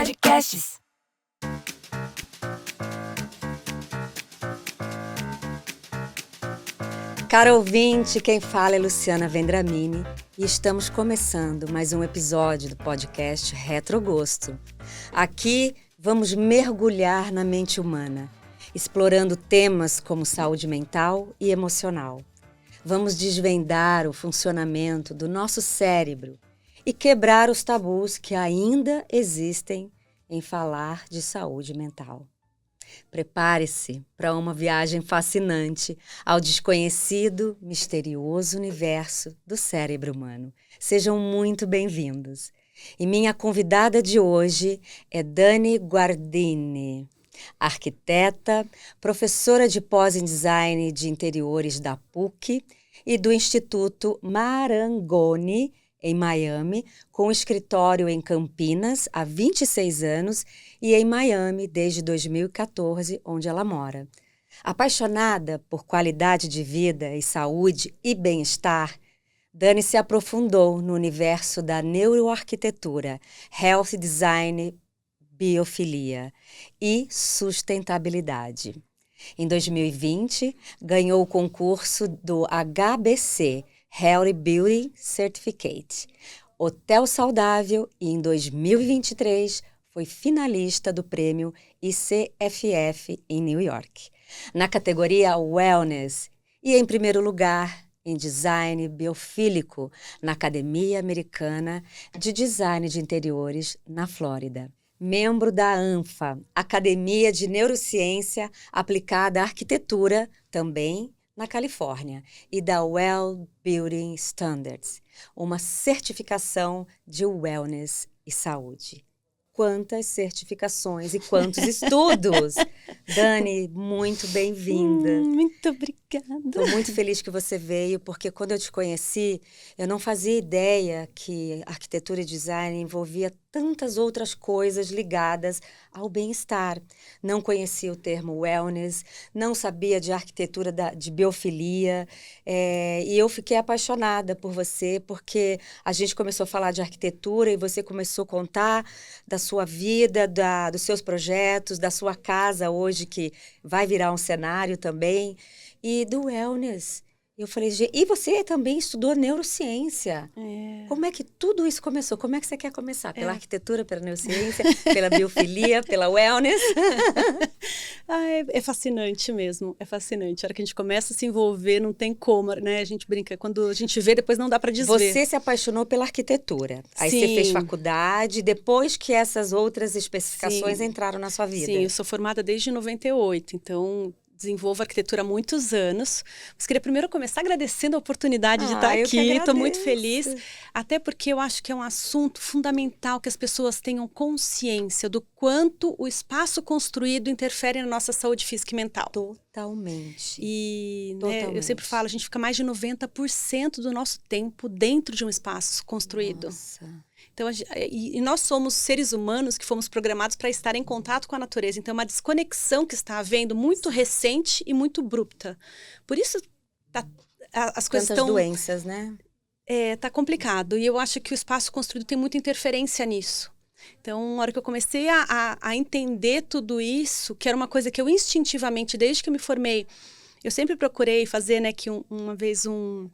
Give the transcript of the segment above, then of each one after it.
Podcasts. Caro ouvinte, quem fala é Luciana Vendramini e estamos começando mais um episódio do podcast Retrogosto. Aqui vamos mergulhar na mente humana, explorando temas como saúde mental e emocional. Vamos desvendar o funcionamento do nosso cérebro e quebrar os tabus que ainda existem em falar de saúde mental. Prepare-se para uma viagem fascinante ao desconhecido, misterioso universo do cérebro humano. Sejam muito bem-vindos. E minha convidada de hoje é Dani Guardini, arquiteta, professora de pós em design de interiores da PUC e do Instituto Marangoni, em Miami, com escritório em Campinas há 26 anos e em Miami desde 2014, onde ela mora. Apaixonada por qualidade de vida e saúde e bem-estar, Dani se aprofundou no universo da neuroarquitetura, health design, biofilia e sustentabilidade. Em 2020, ganhou o concurso do HBC, Healthy Beauty Certificate, Hotel Saudável, e em 2023 foi finalista do prêmio ICFF em New York, na categoria Wellness, e em primeiro lugar em Design Biofílico, na Academia Americana de Design de Interiores, na Flórida. Membro da ANFA, Academia de Neurociência Aplicada à Arquitetura, também na Califórnia, e da Well Building Standards, uma certificação de wellness e saúde. Quantas certificações e quantos estudos! Dani, muito bem-vinda. Muito obrigada. Estou muito feliz que você veio, porque quando eu te conheci, eu não fazia ideia que arquitetura e design envolvia tantas outras coisas ligadas ao bem-estar. Não conhecia o termo wellness, não sabia de arquitetura de biofilia, e eu fiquei apaixonada por você, porque a gente começou a falar de arquitetura e você começou a contar da sua vida, dos seus projetos, da sua casa hoje, que vai virar um cenário também, e do wellness. Eu falei, e você também estudou neurociência. Como é que tudo isso começou? Como é que você quer começar? Pela arquitetura, pela neurociência, pela biofilia, pela wellness? É fascinante mesmo, é fascinante. A hora que a gente começa a se envolver, não tem como, né? A gente brinca, quando a gente vê, depois não dá para desver. Você se apaixonou pela arquitetura. Aí Sim. você fez faculdade, depois que essas outras especificações entraram na sua vida. Sim, eu sou formada desde 98, então desenvolvo arquitetura há muitos anos. Mas queria primeiro começar agradecendo a oportunidade de estar aqui. Estou muito feliz, até porque eu acho que é um assunto fundamental que as pessoas tenham consciência do quanto o espaço construído interfere na nossa saúde física e mental. Totalmente. E né, eu sempre falo, a gente fica mais de 90% do nosso tempo dentro de um espaço construído. Nossa. Então, e nós somos seres humanos que fomos programados para estar em contato com a natureza. Então, é uma desconexão que está havendo muito recente e muito abrupta. Por isso, as coisas estão... doenças, né? Tá complicado. E eu acho que o espaço construído tem muita interferência nisso. Então, na hora que eu comecei a entender tudo isso, que era uma coisa que eu instintivamente, desde que eu me formei, eu sempre procurei fazer, né, que uma vez um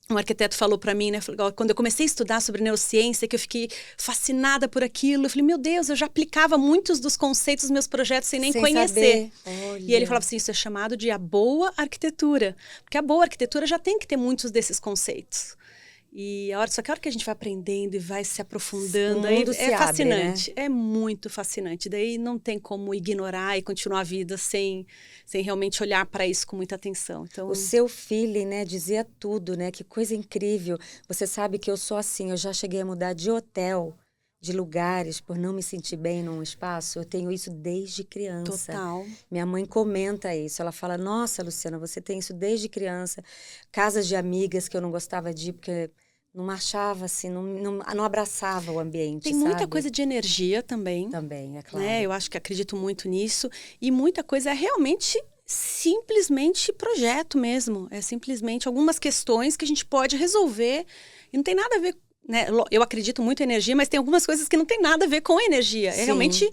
arquiteto falou para mim, né, quando eu comecei a estudar sobre neurociência, que eu fiquei fascinada por aquilo, eu falei, meu Deus, eu já aplicava muitos dos conceitos dos meus projetos sem nem conhecer. E ele falava assim, isso é chamado de a boa arquitetura, porque a boa arquitetura já tem que ter muitos desses conceitos. E só que a hora que a gente vai aprendendo e vai se aprofundando, aí é fascinante, abre, né? É muito fascinante. Daí não tem como ignorar e continuar a vida sem realmente olhar para isso com muita atenção. Então, o seu feeling, né, dizia tudo, né? Que coisa incrível. Você sabe que eu sou assim, eu já cheguei a mudar de hotel, de lugares, por não me sentir bem num espaço. Eu tenho isso desde criança. Total. Minha mãe comenta isso. Ela fala, nossa, Luciana, você tem isso desde criança. Casas de amigas que eu não gostava de ir, porque não achava assim, não abraçava o ambiente, tem sabe? muita coisa de energia também. Também, é claro. Né? Eu acho que acredito muito nisso. E muita coisa é realmente simplesmente projeto mesmo. É simplesmente algumas questões que a gente pode resolver. E não tem nada a ver né? Eu acredito muito em energia, mas tem algumas coisas que não tem nada a ver com energia. Sim. É realmente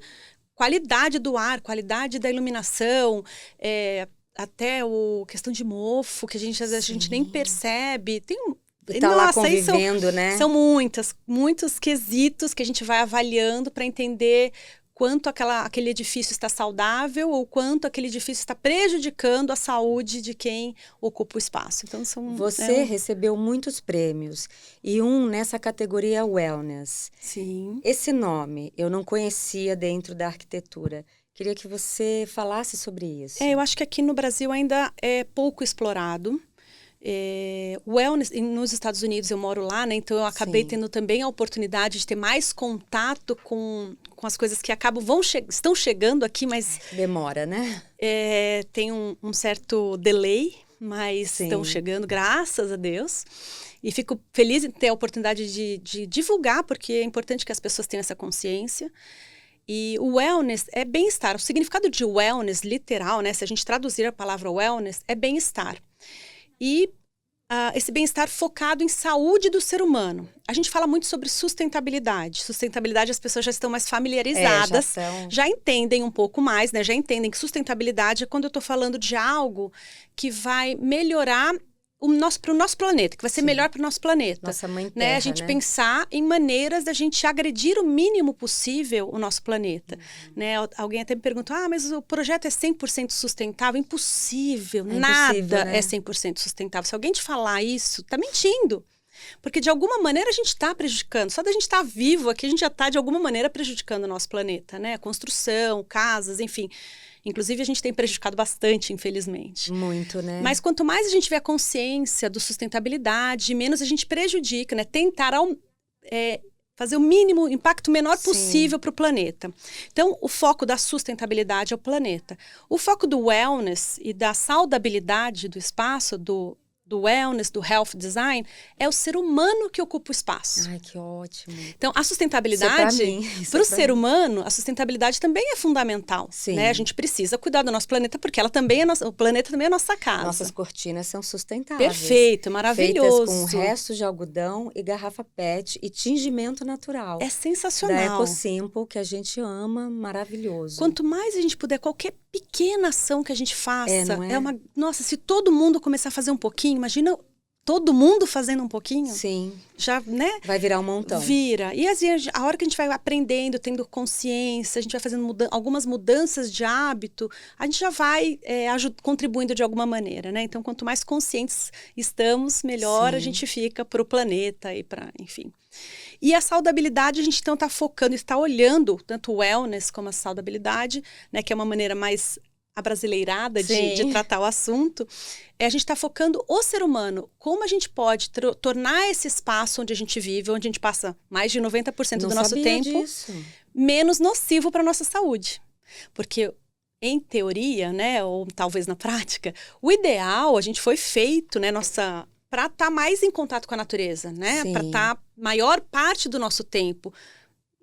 qualidade do ar, qualidade da iluminação, até questão de mofo, que às vezes a gente nem percebe. Tá lá convivendo, né? São muitos quesitos que a gente vai avaliando para entender quanto aquele edifício está saudável ou quanto aquele edifício está prejudicando a saúde de quem ocupa o espaço. Então, Você recebeu muitos prêmios e nessa categoria Wellness. Sim. Esse nome eu não conhecia dentro da arquitetura. Queria que você falasse sobre isso. Eu acho que aqui no Brasil ainda é pouco explorado. Wellness, nos Estados Unidos eu moro lá, né? Então eu acabei tendo também a oportunidade de ter mais contato com as coisas que estão chegando aqui, mas... Demora, né? Tem um certo delay, mas estão chegando, graças a Deus. E fico feliz em ter a oportunidade de divulgar, porque é importante que as pessoas tenham essa consciência. E o wellness é bem-estar. O significado de wellness, literal, né? Se a gente traduzir a palavra wellness, é bem-estar. E esse bem-estar focado em saúde do ser humano. A gente fala muito sobre sustentabilidade. Sustentabilidade, as pessoas já estão mais familiarizadas, já entendem um pouco mais, né? Já entendem que sustentabilidade é quando eu estou falando de algo que vai melhorar para o nosso planeta, que vai ser melhor para o nosso planeta. Nossa mãe terra, né? A gente pensar em maneiras da gente agredir o mínimo possível o nosso planeta. Né? Alguém até me perguntou, mas o projeto é 100% sustentável? Impossível, nada né? é 100% sustentável. Se alguém te falar isso, tá mentindo. Porque de alguma maneira a gente está prejudicando. Só da gente estar vivo aqui, a gente já está de alguma maneira prejudicando o nosso planeta. Né? Construção, casas, enfim... Inclusive, a gente tem prejudicado bastante, infelizmente. Muito, né? Mas quanto mais a gente tiver consciência do sustentabilidade, menos a gente prejudica, né? Tentar fazer o mínimo, impacto menor possível para o planeta. Então, o foco da sustentabilidade é o planeta. O foco do wellness e da saudabilidade do espaço, do wellness, do health design, é o ser humano que ocupa o espaço. Ai, que ótimo. Então, a sustentabilidade, para o ser humano, a sustentabilidade também é fundamental. Sim. Né? A gente precisa cuidar do nosso planeta, porque o planeta também é a nossa casa. Nossas cortinas são sustentáveis. Perfeito, maravilhoso. Feitas com restos de algodão e garrafa PET e tingimento natural. É sensacional. Da EcoSimple, que a gente ama, maravilhoso. Quanto mais a gente puder, qualquer pequena ação que a gente faça, não é? Nossa, se todo mundo começar a fazer um pouquinho, imagina todo mundo fazendo um pouquinho. Sim. Já, né? Vai virar um montão. Vira. E assim, a hora que a gente vai aprendendo, tendo consciência, a gente vai fazendo algumas mudanças de hábito, a gente já vai contribuindo de alguma maneira, né? Então, quanto mais conscientes estamos, melhor a gente fica para o planeta e para, enfim. E a saudabilidade, a gente então está focando, está olhando tanto o wellness como a saudabilidade, né? Que é uma maneira mais abrasileirada de tratar o assunto, a gente está focando o ser humano, como a gente pode tornar esse espaço onde a gente vive, onde a gente passa mais de 90% do nosso tempo, menos nocivo para a nossa saúde. Porque, em teoria, né, ou talvez na prática, o ideal, a gente foi feito, né, para estar mais em contato com a natureza, né, para estar maior parte do nosso tempo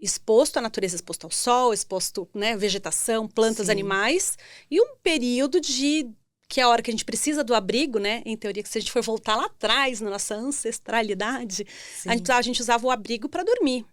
exposto à natureza, exposto ao sol, exposto, né, vegetação, plantas, animais, e um período que é a hora que a gente precisa do abrigo, né, em teoria, que se a gente for voltar lá atrás, na nossa ancestralidade, a gente usava o abrigo para dormir.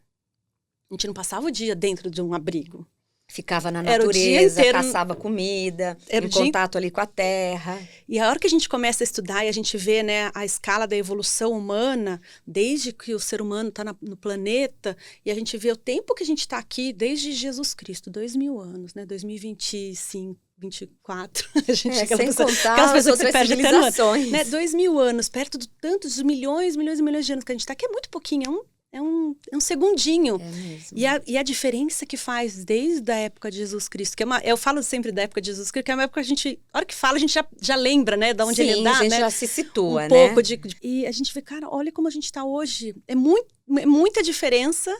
A gente não passava o dia dentro de um abrigo. Ficava na natureza, caçava comida, em contato ali com a terra. E a hora que a gente começa a estudar e a gente vê, né, a escala da evolução humana, desde que o ser humano está no planeta, e a gente vê o tempo que a gente está aqui, desde Jesus Cristo, 2000 anos, né, 2025, 24. A gente, sem contar as outras civilizações. Né, 2000 anos, perto de tantos milhões e milhões de anos que a gente está aqui, é muito pouquinho, é um segundinho. É mesmo. E a diferença que faz desde a época de Jesus Cristo, eu falo sempre da época de Jesus Cristo, que é uma época que a gente, a hora que fala, a gente já lembra, né, de onde ele dá, a gente né? já se situa, um né? pouco e a gente vê, cara, olha como a gente está hoje. É muita diferença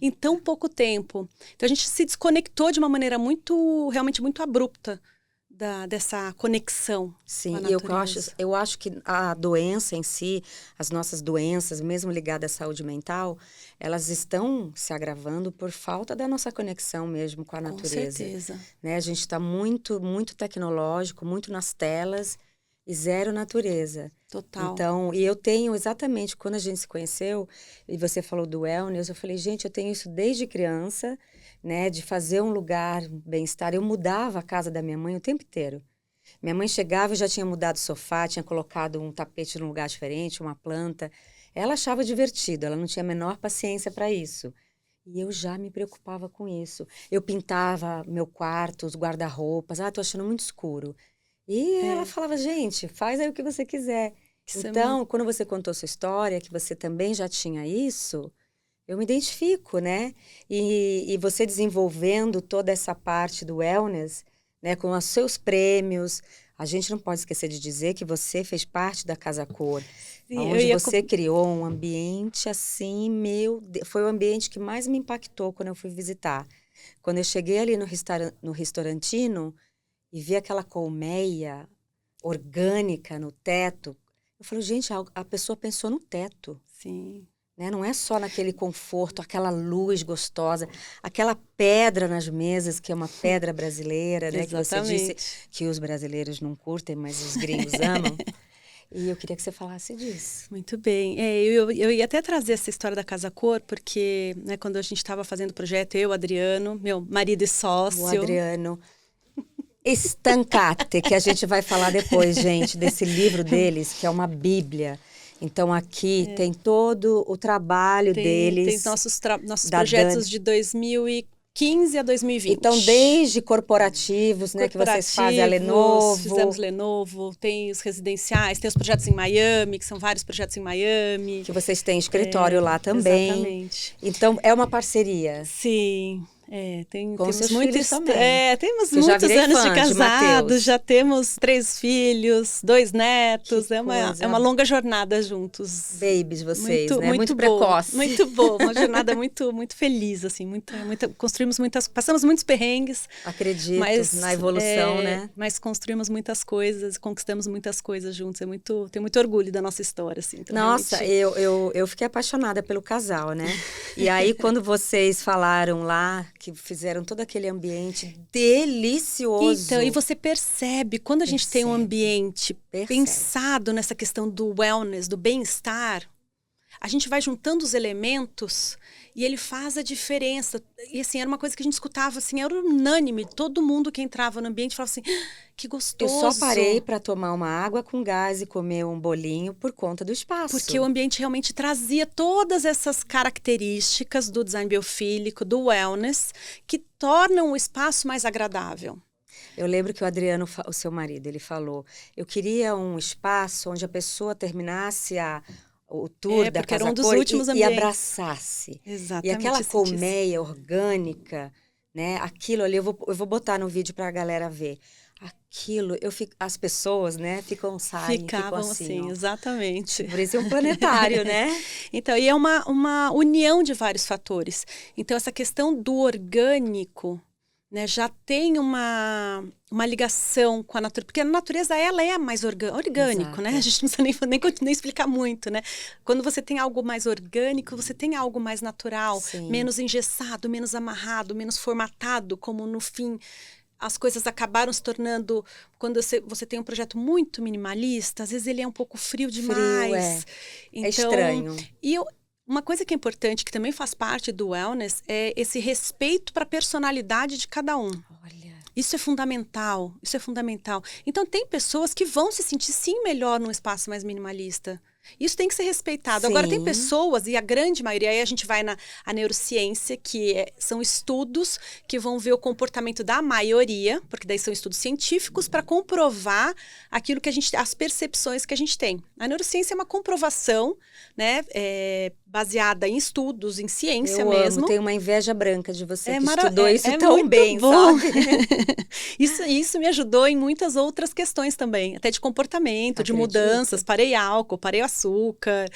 em tão pouco tempo. Então a gente se desconectou de uma maneira realmente muito abrupta dessa conexão. Sim, com a e eu acho que a doença em si, as nossas doenças, mesmo ligadas à saúde mental, elas estão se agravando por falta da nossa conexão mesmo com a natureza. Com certeza. Né? A gente está muito, muito tecnológico, muito nas telas, e zero natureza. Total. Então, e eu tenho exatamente, quando a gente se conheceu, e você falou do wellness, eu falei, gente, eu tenho isso desde criança, né, de fazer um lugar, um bem-estar. Eu mudava a casa da minha mãe o tempo inteiro. Minha mãe chegava e já tinha mudado o sofá, tinha colocado um tapete num lugar diferente, uma planta. Ela achava divertido, ela não tinha a menor paciência para isso. E eu já me preocupava com isso. Eu pintava meu quarto, os guarda-roupas. Ah, tô achando muito escuro. E ela falava, gente, faz aí o que você quiser. Então, quando você contou sua história, que você também já tinha isso, eu me identifico, né? E você desenvolvendo toda essa parte do wellness, né, com os seus prêmios. A gente não pode esquecer de dizer que você fez parte da Casa Cor, onde você criou um ambiente assim, foi o ambiente que mais me impactou quando eu fui visitar. Quando eu cheguei ali no restaurantino e vi aquela colmeia orgânica no teto, eu falei, gente, a pessoa pensou no teto. Sim. Né? Não é só naquele conforto, aquela luz gostosa, aquela pedra nas mesas, que é uma pedra brasileira, né? Que você disse que os brasileiros não curtem, mas os gringos amam. E eu queria que você falasse disso. Muito bem. Eu ia até trazer essa história da Casa Cor, porque né, quando a gente estava fazendo o projeto, eu, Adriano, meu marido e sócio. O Adriano Stancate, que a gente vai falar depois, gente, desse livro deles, que é uma bíblia. Então, aqui tem todo o trabalho deles. Tem nossos projetos de 2015 a 2020. Então, desde corporativos, né, que vocês fazem, a Lenovo. Fizemos Lenovo, tem os residenciais, tem os projetos em Miami, que são vários projetos em Miami. Que vocês têm escritório lá também. Exatamente. Então, é uma parceria. Sim. Temos muitos também. Temos muitos anos de casados, já temos 3 filhos, 2 netos, é uma longa jornada juntos. Babies vocês, né? Muito precoce. Muito boa, uma jornada muito feliz, assim, passamos muitos perrengues. Acredito na evolução, né? Mas construímos muitas coisas, conquistamos muitas coisas juntos, tenho muito orgulho da nossa história, assim. Então, nossa, eu fiquei apaixonada pelo casal, né? E aí, quando vocês falaram lá, que fizeram todo aquele ambiente delicioso. Então, e você percebe, quando a gente tem um ambiente pensado nessa questão do wellness, do bem-estar, a gente vai juntando os elementos e ele faz a diferença. E assim, era uma coisa que a gente escutava, assim, era unânime. Todo mundo que entrava no ambiente falava assim, que gostoso. Eu só parei para tomar uma água com gás e comer um bolinho por conta do espaço. Porque o ambiente realmente trazia todas essas características do design biofílico, do wellness, que tornam o espaço mais agradável. Eu lembro que o Adriano, o seu marido, ele falou, eu queria um espaço onde a pessoa terminasse o tour da Casa Cor e abraçasse. Exatamente. E aquela colmeia orgânica, né? Aquilo ali, eu vou botar no vídeo para a galera ver. Aquilo, as pessoas, né, ficam assim, exatamente. Parecia um planetário, né? Então, e é uma união de vários fatores. Então, essa questão do orgânico, né, já tem uma ligação com a natureza, porque a natureza ela é mais orgânico, exato, né? A gente não precisa nem explicar muito, né? Quando você tem algo mais orgânico, você tem algo mais natural, sim, menos engessado, menos amarrado, menos formatado, como no fim as coisas acabaram se tornando, quando você tem um projeto muito minimalista, às vezes ele é um pouco frio demais. Então, é estranho. E uma coisa que é importante, que também faz parte do wellness, é esse respeito para a personalidade de cada um. Olha. Isso é fundamental, isso é fundamental. Então, tem pessoas que vão se sentir, sim, melhor num espaço mais minimalista. Isso tem que ser respeitado. Sim. Agora, tem pessoas, e a grande maioria, aí a gente vai na neurociência, que são estudos que vão ver o comportamento da maioria, porque daí são estudos científicos, para comprovar aquilo que as percepções que a gente tem. A neurociência é uma comprovação, né, baseada em estudos, em ciência mesmo. Eu tenho uma inveja branca de você que estudou isso tão bem, bom. Sabe? Isso me ajudou em muitas outras questões também, até de comportamento, de mudanças. Parei álcool, parei açúcar,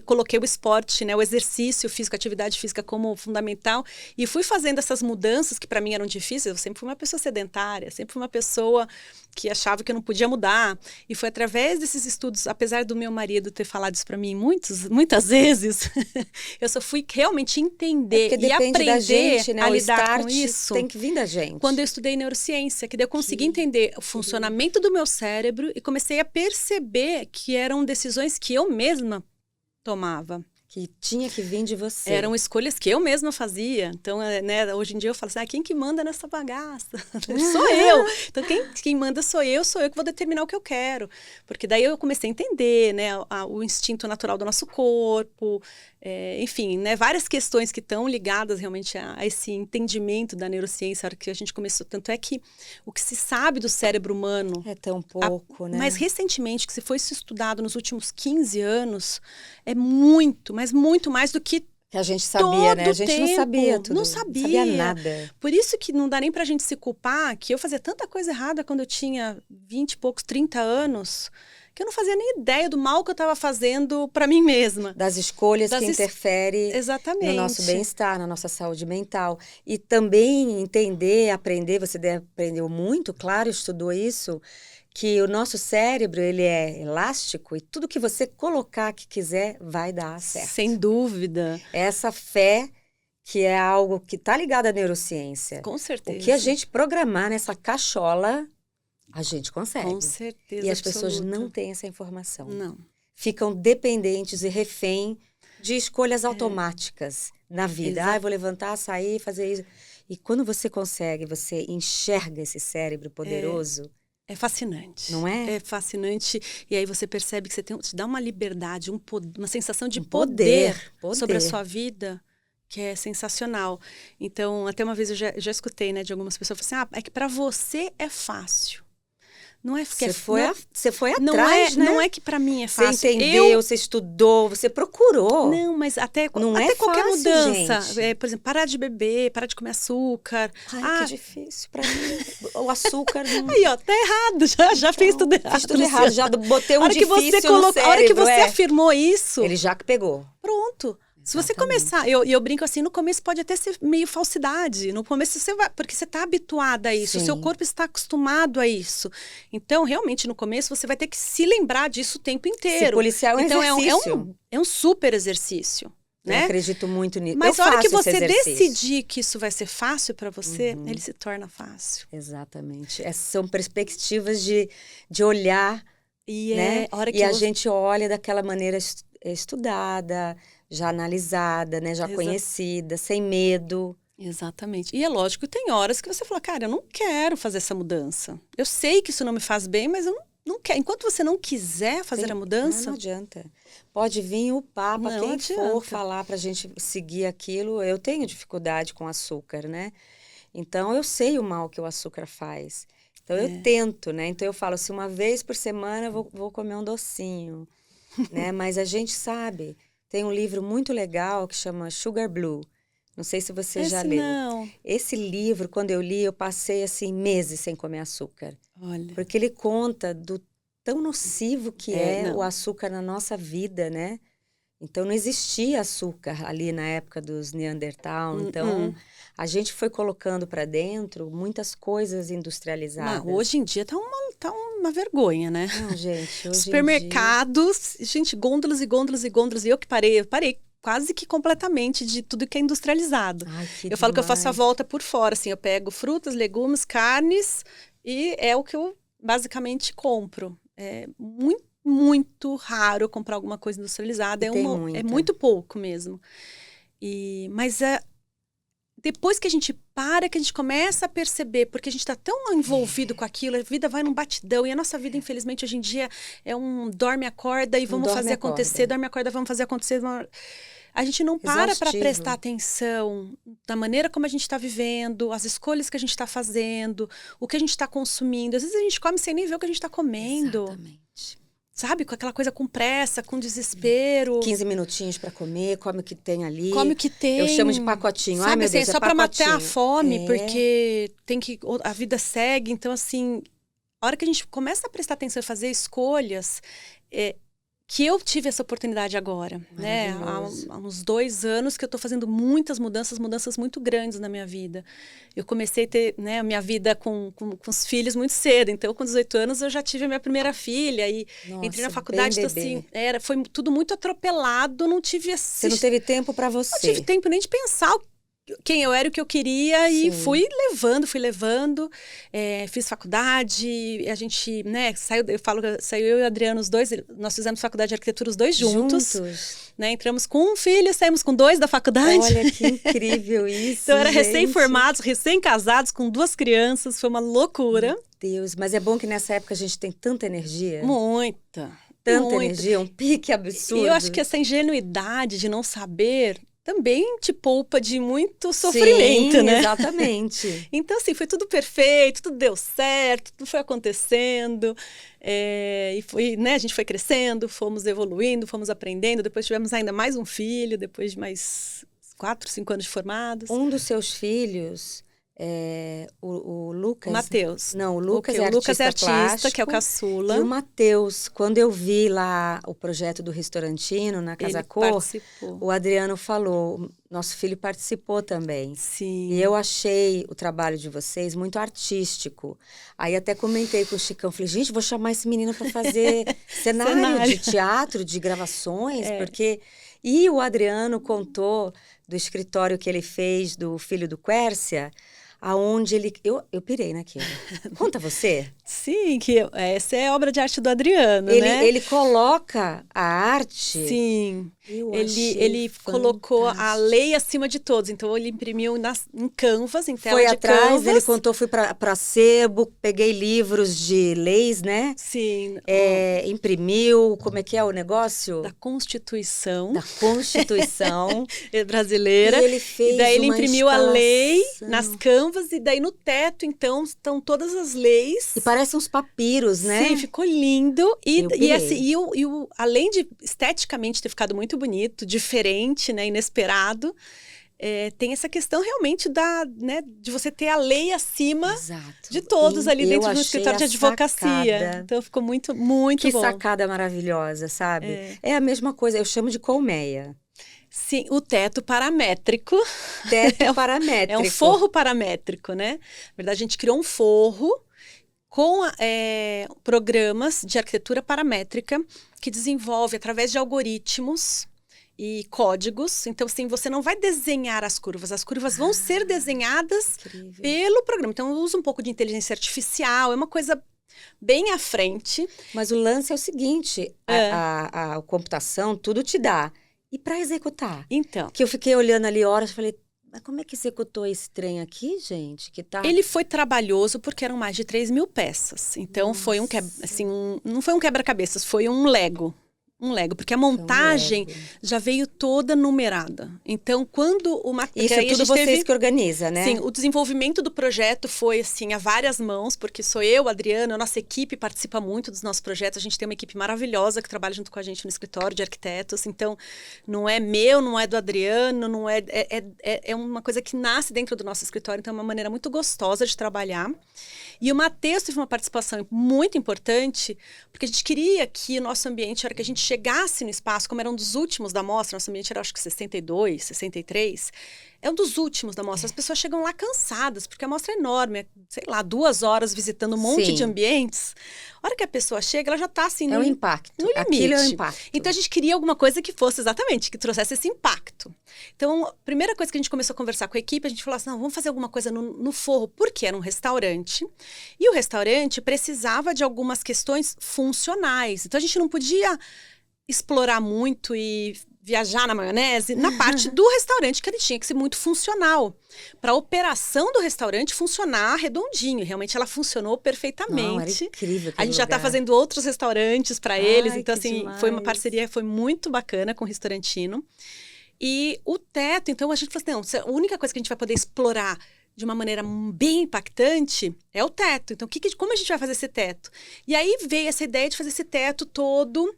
coloquei o esporte, né, o exercício físico, a atividade física como fundamental e fui fazendo essas mudanças que para mim eram difíceis. Eu sempre fui uma pessoa sedentária, sempre fui uma pessoa que achava que eu não podia mudar. E foi através desses estudos, apesar do meu marido ter falado isso para mim muitas vezes, eu só fui realmente entender e aprender da gente, né? a O lidar com start isso. Tem que vir da gente. Quando eu estudei neurociência, que daí eu consegui entender o funcionamento do meu cérebro e comecei a perceber que eram decisões que eu mesma tomava. Que tinha que vir de você. Eram escolhas que eu mesma fazia. Então, né, hoje em dia eu falo assim, quem que manda nessa bagaça? Sou eu. Então, quem manda sou eu que vou determinar o que eu quero. Porque daí eu comecei a entender, né, o instinto natural do nosso corpo, enfim, né, várias questões que estão ligadas realmente a esse entendimento da neurociência, a hora que a gente começou. Tanto é que o que se sabe do cérebro humano... É tão pouco, né? Mas recentemente, que se foi estudado nos últimos 15 anos, é muito, mas muito mais do que a gente sabia, né? A gente não sabia tudo. Não sabia. Não sabia nada. Por isso que não dá nem pra gente se culpar, que eu fazia tanta coisa errada quando eu tinha 20 e poucos, 30 anos, que eu não fazia nem ideia do mal que eu estava fazendo para mim mesma. Das escolhas que interferem no nosso bem-estar, na nossa saúde mental. E também entender, aprender, você aprendeu muito, claro, estudou isso, que o nosso cérebro, ele é elástico e tudo que você colocar que quiser vai dar certo. Sem dúvida. Essa fé que é algo que está ligado à neurociência. Com certeza. O que a gente programar nessa cachola, a gente consegue. Com certeza. E as pessoas não têm essa informação. Não. Ficam dependentes e refém de escolhas automáticas na vida. Exato. Eu vou levantar, sair, fazer isso. E quando você consegue, você enxerga esse cérebro poderoso. É fascinante. Não é? É fascinante. E aí você percebe que te dá uma liberdade, uma sensação de poder sobre a sua vida, que é sensacional. Então, até uma vez eu já escutei, né, de algumas pessoas, assim, é que para você é fácil. Não é porque você foi atrás, né? Não é que para mim é fácil. Você entendeu, você estudou, você procurou. Não, mas até qualquer fácil, mudança. Gente. Por exemplo, parar de beber, parar de comer açúcar. Ai, que difícil para mim. O açúcar não... Aí, ó, tá errado. Já fiz tudo errado. Fiz tudo errado, já botei um difícil no cérebro. A hora que você afirmou isso... Ele já pegou. Pronto. Se você começar, eu brinco assim, no começo pode até ser meio falsidade. No começo você vai, porque você está habituada a isso, o seu corpo está acostumado a isso. Então, realmente, no começo você vai ter que se lembrar disso o tempo inteiro. Se policiar é um exercício. É um super exercício. Né? Eu acredito muito nisso. Mas a hora que você decidir que isso vai ser fácil para você, ele se torna fácil. Exatamente. São perspectivas de olhar, né? A gente olha daquela maneira estudada, já analisada, né? Já conhecida, sem medo. Exatamente. E é lógico que tem horas que você fala, cara, eu não quero fazer essa mudança. Eu sei que isso não me faz bem, mas eu não quero. Enquanto você não quiser fazer a mudança... Não adianta. Pode vir o Papa, quem for falar pra gente seguir aquilo. Eu tenho dificuldade com açúcar, né? Então, eu sei o mal que o açúcar faz. Então, eu tento, né? Então, eu falo assim, uma vez por semana eu vou comer um docinho, né? Mas a gente sabe... Tem um livro muito legal que chama Sugar Blue. Não sei se você já leu. Não. Esse livro, quando eu li, eu passei assim meses sem comer açúcar. Olha. Porque ele conta do tão nocivo que é o açúcar na nossa vida, né? Então, não existia açúcar ali na época dos Neandertal. Então, a gente foi colocando para dentro muitas coisas industrializadas. Não, hoje em dia tá uma vergonha, né? Não, gente, hoje supermercados, gente, gôndolas e gôndolas e gôndolas. E eu parei quase que completamente de tudo que é industrializado. Ai, eu falo que eu faço a volta por fora, assim, eu pego frutas, legumes, carnes e é o que eu basicamente compro. É muito raro comprar alguma coisa industrializada. É muito pouco mesmo. Mas depois que a gente que a gente começa a perceber, porque a gente está tão envolvido com aquilo, a vida vai num batidão, e a nossa vida, infelizmente, hoje em dia é um dorme-acorda e vamos fazer acontecer, dorme-acorda, vamos fazer acontecer. A gente não para prestar atenção da maneira como a gente está vivendo, as escolhas que a gente está fazendo, o que a gente está consumindo. Às vezes a gente come sem nem ver o que a gente está comendo. Exatamente. Sabe? Com aquela coisa com pressa, com desespero. 15 minutinhos para comer, come o que tem ali. Come o que tem. Eu chamo de pacotinho. Sabe, ai, meu assim, Deus, só para pacotinho. matar a fome, porque a vida segue. Então, assim, a hora que a gente começa a prestar atenção e fazer escolhas, que eu tive essa oportunidade agora, né? Há uns 2 anos que eu estou fazendo muitas mudanças muito grandes na minha vida. Eu comecei a ter, né, a minha vida com os filhos muito cedo. Então, com 18 anos, eu já tive a minha primeira filha e entrei na faculdade. Então, assim, foi tudo muito atropelado, não tive... Você não teve tempo para você. Não tive tempo nem de pensar quem eu era, o que eu queria. Sim. E fui levando. Fiz faculdade, a gente, né, saiu eu e o Adriano, os dois, nós fizemos faculdade de arquitetura os dois juntos. Né, entramos com um filho, saímos com 2 da faculdade. Olha que incrível isso. Então, era recém-formados, recém-casados, com 2 crianças, foi uma loucura. Meu Deus, mas é bom que nessa época a gente tem tanta energia. Muita energia, um pique absurdo. E eu acho que essa ingenuidade de não saber também te poupa de muito sofrimento, né? Exatamente. Então, assim, foi tudo perfeito, tudo deu certo, tudo foi acontecendo. E foi, né, a gente foi crescendo, fomos evoluindo, fomos aprendendo. Depois tivemos ainda mais um filho, depois de mais 4, 5 anos de formados. Um dos seus filhos... o Lucas... Matheus. Não, o Lucas o Lucas é artista, plástico, que é o caçula. E o Matheus, quando eu vi lá o projeto do Restaurantino, na Casa Cor, participou. O Adriano falou, nosso filho participou também. Sim. E eu achei o trabalho de vocês muito artístico. Aí até comentei com o Chicão, falei, gente, vou chamar esse menino para fazer cenário de teatro, de gravações, porque... E o Adriano contou do escritório que ele fez do filho do Quércia, aonde ele... Eu pirei naquilo. Conta você. Sim, que essa é a obra de arte do Adriano, né? Ele coloca a arte... Sim. Ele colocou a lei acima de todos. Então, ele imprimiu em canvas, em tela de canvas. Foi atrás, ele contou, fui para sebo, peguei livros de leis, né? Sim. Imprimiu, como é que é o negócio? Da Constituição. Da Constituição. brasileira. E ele fez daí ele imprimiu a lei nas canvas e daí no teto, então, estão todas as leis. E parecem uns papiros, né? Sim, ficou lindo. Além de esteticamente ter ficado muito bonito, diferente, né, inesperado, tem essa questão realmente de você ter a lei acima de todos ali dentro do escritório de advocacia. Sacada. Então ficou muito, muito bom. Que sacada maravilhosa, sabe? É a mesma coisa, eu chamo de colmeia. Sim, o teto paramétrico. Paramétrico. É um forro paramétrico, né? Na verdade, a gente criou um forro com programas de arquitetura paramétrica que desenvolve através de algoritmos e códigos. Então, assim, você não vai desenhar as curvas vão ser desenhadas pelo programa. Então, eu uso um pouco de inteligência artificial, é uma coisa bem à frente. Mas o lance é o seguinte, a computação tudo te dá. E para executar? Então. Que eu fiquei olhando ali horas e falei, mas como é que executou esse trem aqui, gente? Que tá... Ele foi trabalhoso porque eram mais de 3.000 peças. Então, Nossa. foi não foi um quebra-cabeças, foi um Lego. Porque a montagem já veio toda numerada. Então, quando o material... Isso é tudo vocês que organizam, né? Sim, o desenvolvimento do projeto foi, assim, a várias mãos, porque sou eu, Adriano, a nossa equipe participa muito dos nossos projetos. A gente tem uma equipe maravilhosa que trabalha junto com a gente no escritório de arquitetos. Então, não é meu, não é do Adriano, não é... É uma coisa que nasce dentro do nosso escritório. Então, é uma maneira muito gostosa de trabalhar. E o Matheus teve uma participação muito importante, porque a gente queria que o nosso ambiente, a hora que a gente chegasse no espaço, como era um dos últimos da mostra, nosso ambiente era acho que 62, 63, é um dos últimos da mostra. As pessoas chegam lá cansadas, porque a mostra é enorme, sei lá, 2 horas visitando um monte de ambientes. A hora que a pessoa chega, ela já está assim no impacto. No limite. Aquilo é o impacto. Então a gente queria alguma coisa que fosse exatamente, que trouxesse esse impacto. Então, a primeira coisa que a gente começou a conversar com a equipe, a gente falou assim, não, vamos fazer alguma coisa no forro, porque era um restaurante. E o restaurante precisava de algumas questões funcionais. Então, a gente não podia explorar muito e viajar na maionese na parte do restaurante, que ele tinha que ser muito funcional. Para a operação do restaurante funcionar redondinho. Realmente, ela funcionou perfeitamente. Não, era incrível. A gente já está fazendo outros restaurantes para eles. Então, assim, demais. Foi uma parceria, foi muito bacana com o Restaurantino. E o teto, então, a gente falou assim, não, a única coisa que a gente vai poder explorar de uma maneira bem impactante é o teto. Então, como a gente vai fazer esse teto? E aí veio essa ideia de fazer esse teto todo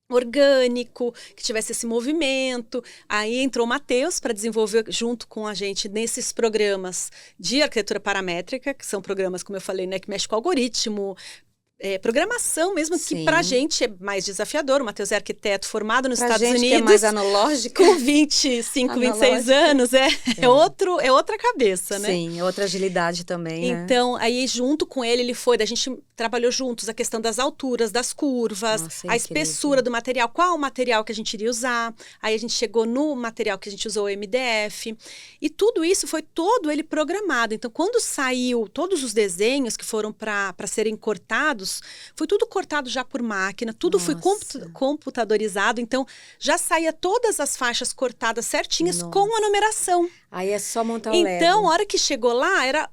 orgânico, que tivesse esse movimento. Aí entrou o Matheus para desenvolver junto com a gente nesses programas de arquitetura paramétrica, que são programas, como eu falei, né, que mexe com algoritmo, programação mesmo, Sim. que pra gente é mais desafiador. O Matheus é arquiteto formado nos Pra Estados gente Unidos. que é mais analógica. Com 25, 26 anos, é outra cabeça, né? Sim, é outra agilidade também, né? Então, aí junto com ele foi, a gente trabalhou juntos a questão das alturas, das curvas, Nossa, a espessura do material, qual o material que a gente iria usar. Aí a gente chegou no material que a gente usou, o MDF. E tudo isso foi todo ele programado. Então, quando saiu todos os desenhos que foram para serem cortados, foi tudo cortado já por máquina, tudo foi computadorizado. Então, já saía todas as faixas cortadas certinhas com a numeração. Aí é só montar o Lego. Então, a hora que chegou lá, era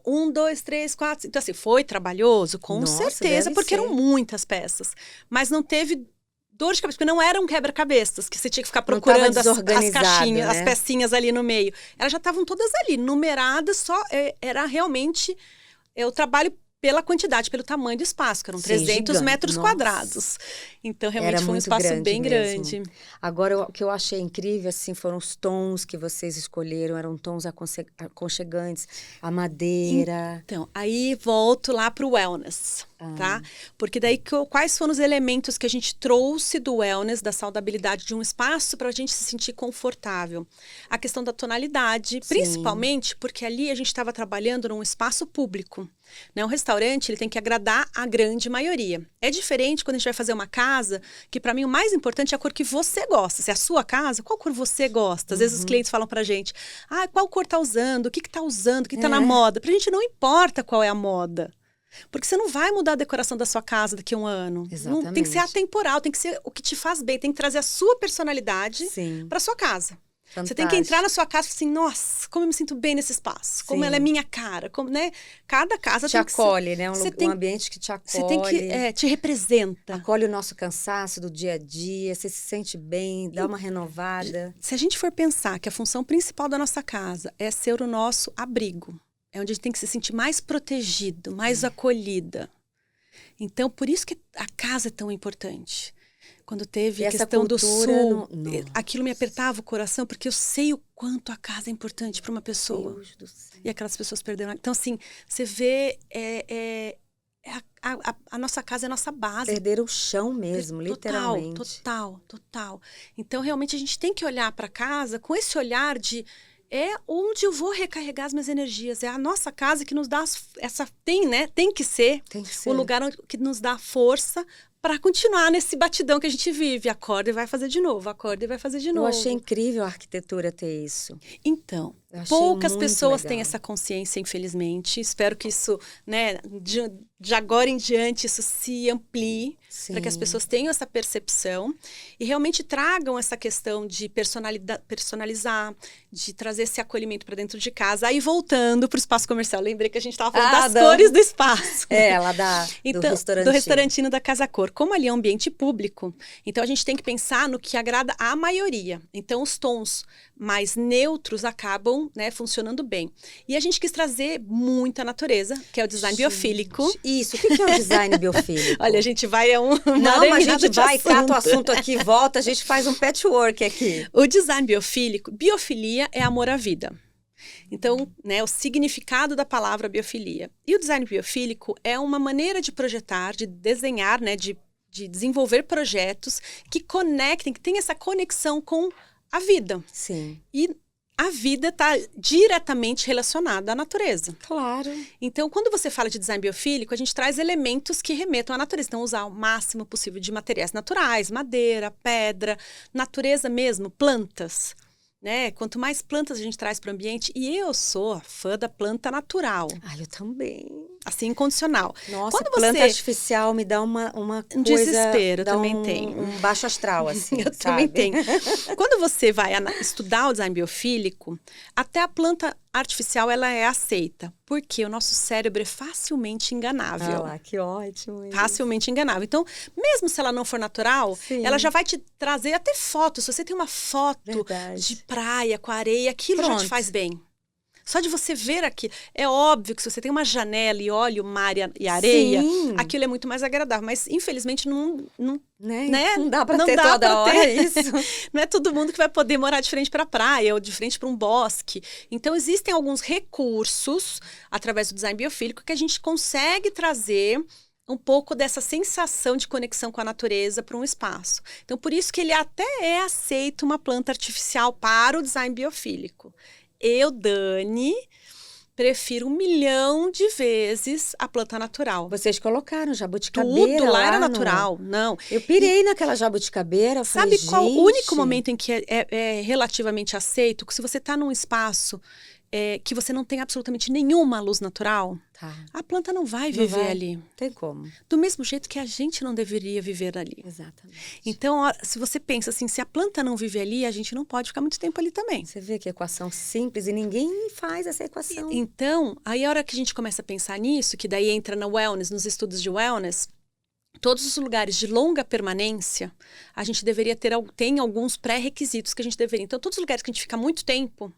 1, 2, 3, 4. Então, assim, foi trabalhoso, com certeza, porque eram muitas peças. Mas não teve dor de cabeça, porque não era um quebra-cabeças, que você tinha que ficar procurando as caixinhas, né? as pecinhas ali no meio. Elas já estavam todas ali, numeradas, só era realmente o trabalho pela quantidade, pelo tamanho do espaço, que eram 300 metros quadrados. Então, realmente foi um espaço bem grande. Agora, o que eu achei incrível, assim, foram os tons que vocês escolheram, eram tons aconchegantes, a madeira. Então, aí volto lá para o wellness, tá? Porque daí, quais foram os elementos que a gente trouxe do wellness, da saudabilidade de um espaço para a gente se sentir confortável? A questão da tonalidade, principalmente porque ali a gente estava trabalhando num espaço público. Né? Um restaurante, ele tem que agradar a grande maioria. É diferente quando a gente vai fazer uma casa, que para mim o mais importante é a cor que você gosta. Se é a sua casa, qual cor você gosta? Às vezes os clientes falam pra gente, qual cor tá usando, o que tá usando, o que tá na moda. Pra gente não importa qual é a moda. Porque você não vai mudar a decoração da sua casa daqui a um ano. Exatamente. Não, tem que ser atemporal, tem que ser o que te faz bem, tem que trazer a sua personalidade para sua casa. Fantástico. Você tem que entrar na sua casa e falar assim, nossa, como eu me sinto bem nesse espaço, como ela é minha cara, como, né? Cada casa te acolhe, né? Um ambiente que te acolhe. Você tem que, te representa. Acolhe o nosso cansaço do dia a dia, você se sente bem, dá uma renovada. Se a gente for pensar que a função principal da nossa casa é ser o nosso abrigo, é onde a gente tem que se sentir mais protegido, mais acolhida. Então, por isso que a casa é tão importante. Quando teve a questão do sul, aquilo me apertava o coração, porque eu sei o quanto a casa é importante para uma pessoa. Deus do céu. E aquelas pessoas perderam. Então, assim, você vê, a nossa casa é a nossa base. Perderam o chão mesmo, literalmente. Total. Então, realmente, a gente tem que olhar para casa com esse olhar de onde eu vou recarregar as minhas energias. É a nossa casa que nos dá tem que ser o lugar que nos dá força para continuar nesse batidão que a gente vive. Acorda e vai fazer de novo, acorda e vai fazer de novo. Eu achei incrível a arquitetura ter isso. Então, poucas pessoas têm essa consciência, infelizmente. Espero que isso, né, de agora em diante, isso se amplie, para que as pessoas tenham essa percepção e realmente tragam essa questão de personalizar, de trazer esse acolhimento para dentro de casa. Aí, voltando para o espaço comercial, lembrei que a gente estava falando das cores do espaço. Lá do restaurantino. Do restaurantino da Casa Cor. Como ali é um ambiente público, então a gente tem que pensar no que agrada a maioria. Então, os tons mais neutros acabam, né, funcionando bem. E a gente quis trazer muita natureza, que é o design biofílico. Isso, o que é o design biofílico? Olha, a gente vai Não, mas a gente vai, cata o assunto aqui, volta, a gente faz um patchwork aqui. O design biofílico, biofilia é amor à vida. Então, né, o significado da palavra biofilia. E o design biofílico é uma maneira de projetar, de desenhar, né, de desenvolver projetos que conectem, que tenham essa conexão com a vida. Sim. E a vida está diretamente relacionada à natureza. Claro. Então, quando você fala de design biofílico, a gente traz elementos que remetam à natureza. Então, usar o máximo possível de materiais naturais, madeira, pedra, natureza mesmo, plantas. Né? Quanto mais plantas a gente traz para o ambiente, e eu sou fã da planta natural. Eu também. Assim, incondicional. Nossa, planta artificial me dá uma coisa... desespero, eu também tenho. Um baixo astral, assim, eu também tenho. Quando você vai estudar o design biofílico, até a planta artificial, ela é aceita. Porque o nosso cérebro é facilmente enganável. Que ótimo. Facilmente enganável. Então, mesmo se ela não for natural, ela já vai te trazer até fotos. Se você tem uma foto de praia com areia, aquilo já te faz bem. Só de você ver aqui, é óbvio que se você tem uma janela e olha o mar e a areia, aquilo é muito mais agradável. Mas, infelizmente, não dá para ter toda hora isso. Não é todo mundo que vai poder morar de frente para a praia ou de frente para um bosque. Então, existem alguns recursos, através do design biofílico, que a gente consegue trazer um pouco dessa sensação de conexão com a natureza para um espaço. Então, por isso que ele até é aceito uma planta artificial para o design biofílico. Eu, Dani, prefiro 1 milhão de vezes a planta natural. Vocês colocaram jabuticabeira Tudo lá era no... natural, não. Eu pirei naquela jabuticabeira, Sabe falei, qual o gente... único momento em que é relativamente aceito? Que se você está num espaço que você não tem absolutamente nenhuma luz natural, Tá. a planta não vai Não viver vai. ali. Tem como. Do mesmo jeito que a gente não deveria viver ali. Exatamente. Então, se você pensa assim, se a planta não vive ali, a gente não pode ficar muito tempo ali também. Você vê que equação simples e ninguém faz essa equação. Então, aí a hora que a gente começa a pensar nisso, que daí entra na wellness, nos estudos de wellness, todos os lugares de longa permanência, a gente deveria tem alguns pré-requisitos que a gente deveria. Então, todos os lugares que a gente fica muito tempo,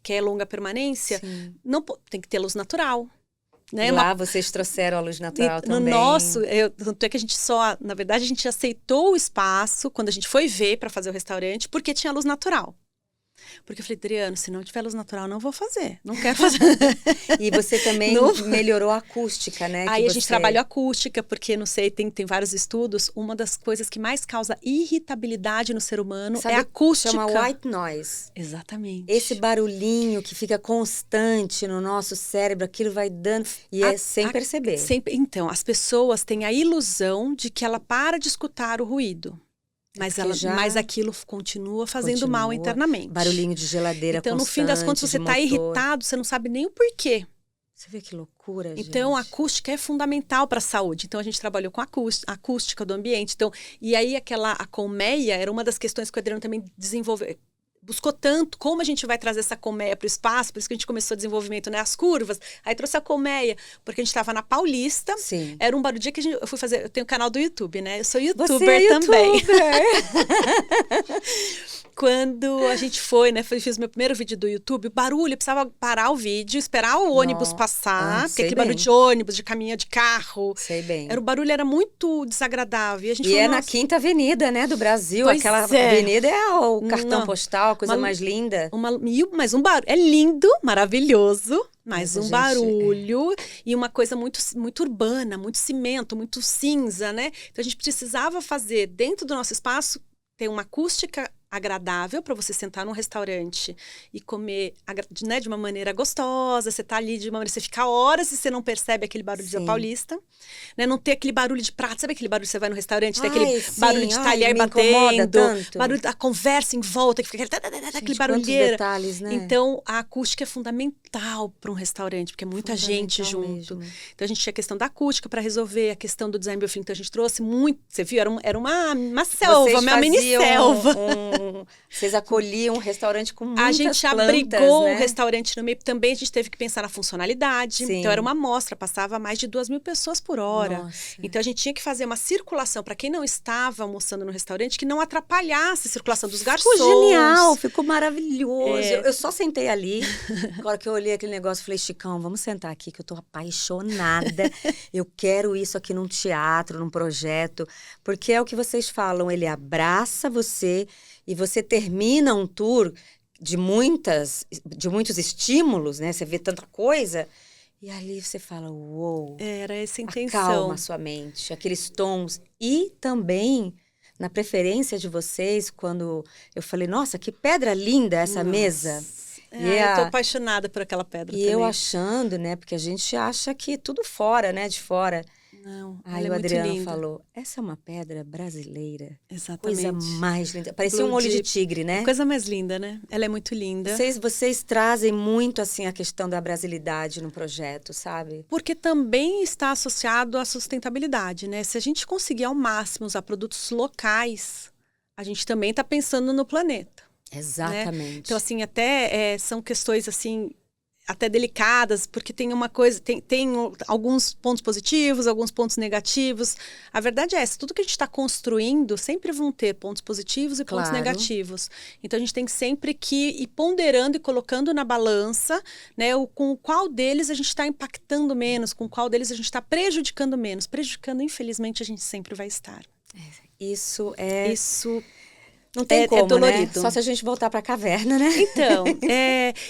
que é longa permanência, não tem que ter luz natural. Né? Lá vocês trouxeram a luz natural também. No nosso, tanto é que a gente na verdade, a gente aceitou o espaço quando a gente foi ver para fazer o restaurante, porque tinha luz natural. Porque eu falei, Adriano, se não tiver luz natural, não vou fazer. Não quero fazer. E você também melhorou a acústica, né? Aí a gente trabalhou acústica, porque, não sei, tem vários estudos. Uma das coisas que mais causa irritabilidade no ser humano é a acústica. Chama white noise. Exatamente. Esse barulhinho que fica constante no nosso cérebro, aquilo vai dando... E sem perceber. Então, as pessoas têm a ilusão de que ela para de escutar o ruído. Mas aquilo continua fazendo mal internamente. Barulhinho de geladeira então, no fim das contas, você está irritado, você não sabe nem o porquê. Você vê que loucura, gente. Então, a acústica é fundamental para a saúde. Então, a gente trabalhou com a acústica do ambiente. Então, e aí, a colmeia era uma das questões que o Adriano também desenvolveu. Buscou tanto como a gente vai trazer essa colmeia para o espaço, por isso que a gente começou o desenvolvimento, né? As curvas, aí trouxe a colmeia, porque a gente estava na Paulista. Sim. Era um barulho dia que eu fui fazer, eu tenho um canal do YouTube, né? Eu sou youtuber Você é também. YouTuber. Quando a gente foi, né? Fiz meu primeiro vídeo do YouTube, o barulho, eu precisava parar o vídeo, esperar o ônibus passar, porque aquele barulho de ônibus, de caminhão de carro. Sei bem. O barulho era muito desagradável. E a gente falou, na Quinta Avenida, né, do Brasil. Pois aquela avenida é o cartão postal, a coisa mais linda. Mas um barulho. É lindo, maravilhoso. Mas um barulho e uma coisa muito, muito urbana, muito cimento, muito cinza, né? Então a gente precisava fazer dentro do nosso espaço ter uma acústica agradável para você sentar num restaurante e comer, né, de uma maneira gostosa. Você tá ali de uma maneira, você fica horas e você não percebe aquele barulho da Paulista, né? Não ter aquele barulho de prato, sabe aquele barulho que você vai no restaurante, tem aquele barulho de talher batendo, barulho da conversa em volta, que fica aquele barulheira. Detalhes, né? Então, a acústica é fundamental para um restaurante, porque é muita gente junto. Mesmo. Então, a gente tinha a questão da acústica para resolver, a questão do design biofílico, então a gente trouxe muito, você viu, era uma selva, uma mini selva. Vocês acolhiam um restaurante com muitas plantas, a gente abrigou o restaurante no meio. Também a gente teve que pensar na funcionalidade. Sim. Então, era uma amostra, passava mais de 2.000 pessoas por hora. Nossa. Então, a gente tinha que fazer uma circulação para quem não estava almoçando no restaurante, que não atrapalhasse a circulação dos garçons. Ficou genial, ficou maravilhoso. Eu só sentei ali, agora que eu olhei aquele negócio, falei, Chicão, vamos sentar aqui, que eu tô apaixonada. Eu quero isso aqui num teatro, num projeto. Porque é o que vocês falam, ele abraça você... E você termina um tour de muitos estímulos, né? Você vê tanta coisa. E ali você fala, uou. Era essa a intenção. Acalma a sua mente, aqueles tons. E também, na preferência de vocês, quando eu falei, nossa, que pedra linda essa mesa. Eu tô apaixonada por aquela pedra também. E eu achando, né? Porque a gente acha que tudo fora, né? De fora. Não, aí o Adriano falou, essa é uma pedra brasileira. Exatamente. Coisa mais linda. Parecia um olho de tigre, né? Coisa mais linda, né? Ela é muito linda. Vocês trazem muito, assim, a questão da brasilidade no projeto, sabe? Porque também está associado à sustentabilidade, né? Se a gente conseguir ao máximo usar produtos locais, a gente também está pensando no planeta. Exatamente. Né? Então, assim, até são questões, assim... até delicadas, porque tem uma coisa, tem alguns pontos positivos, alguns pontos negativos. A verdade é essa, tudo que a gente está construindo sempre vão ter pontos positivos e pontos negativos. Então, a gente tem sempre que ir ponderando e colocando na balança, né, com qual deles a gente está impactando menos, com qual deles a gente está prejudicando menos. Prejudicando, infelizmente, a gente sempre vai estar. Isso Não tem como, dolorido. Né? Só se a gente voltar para a caverna, né? Então,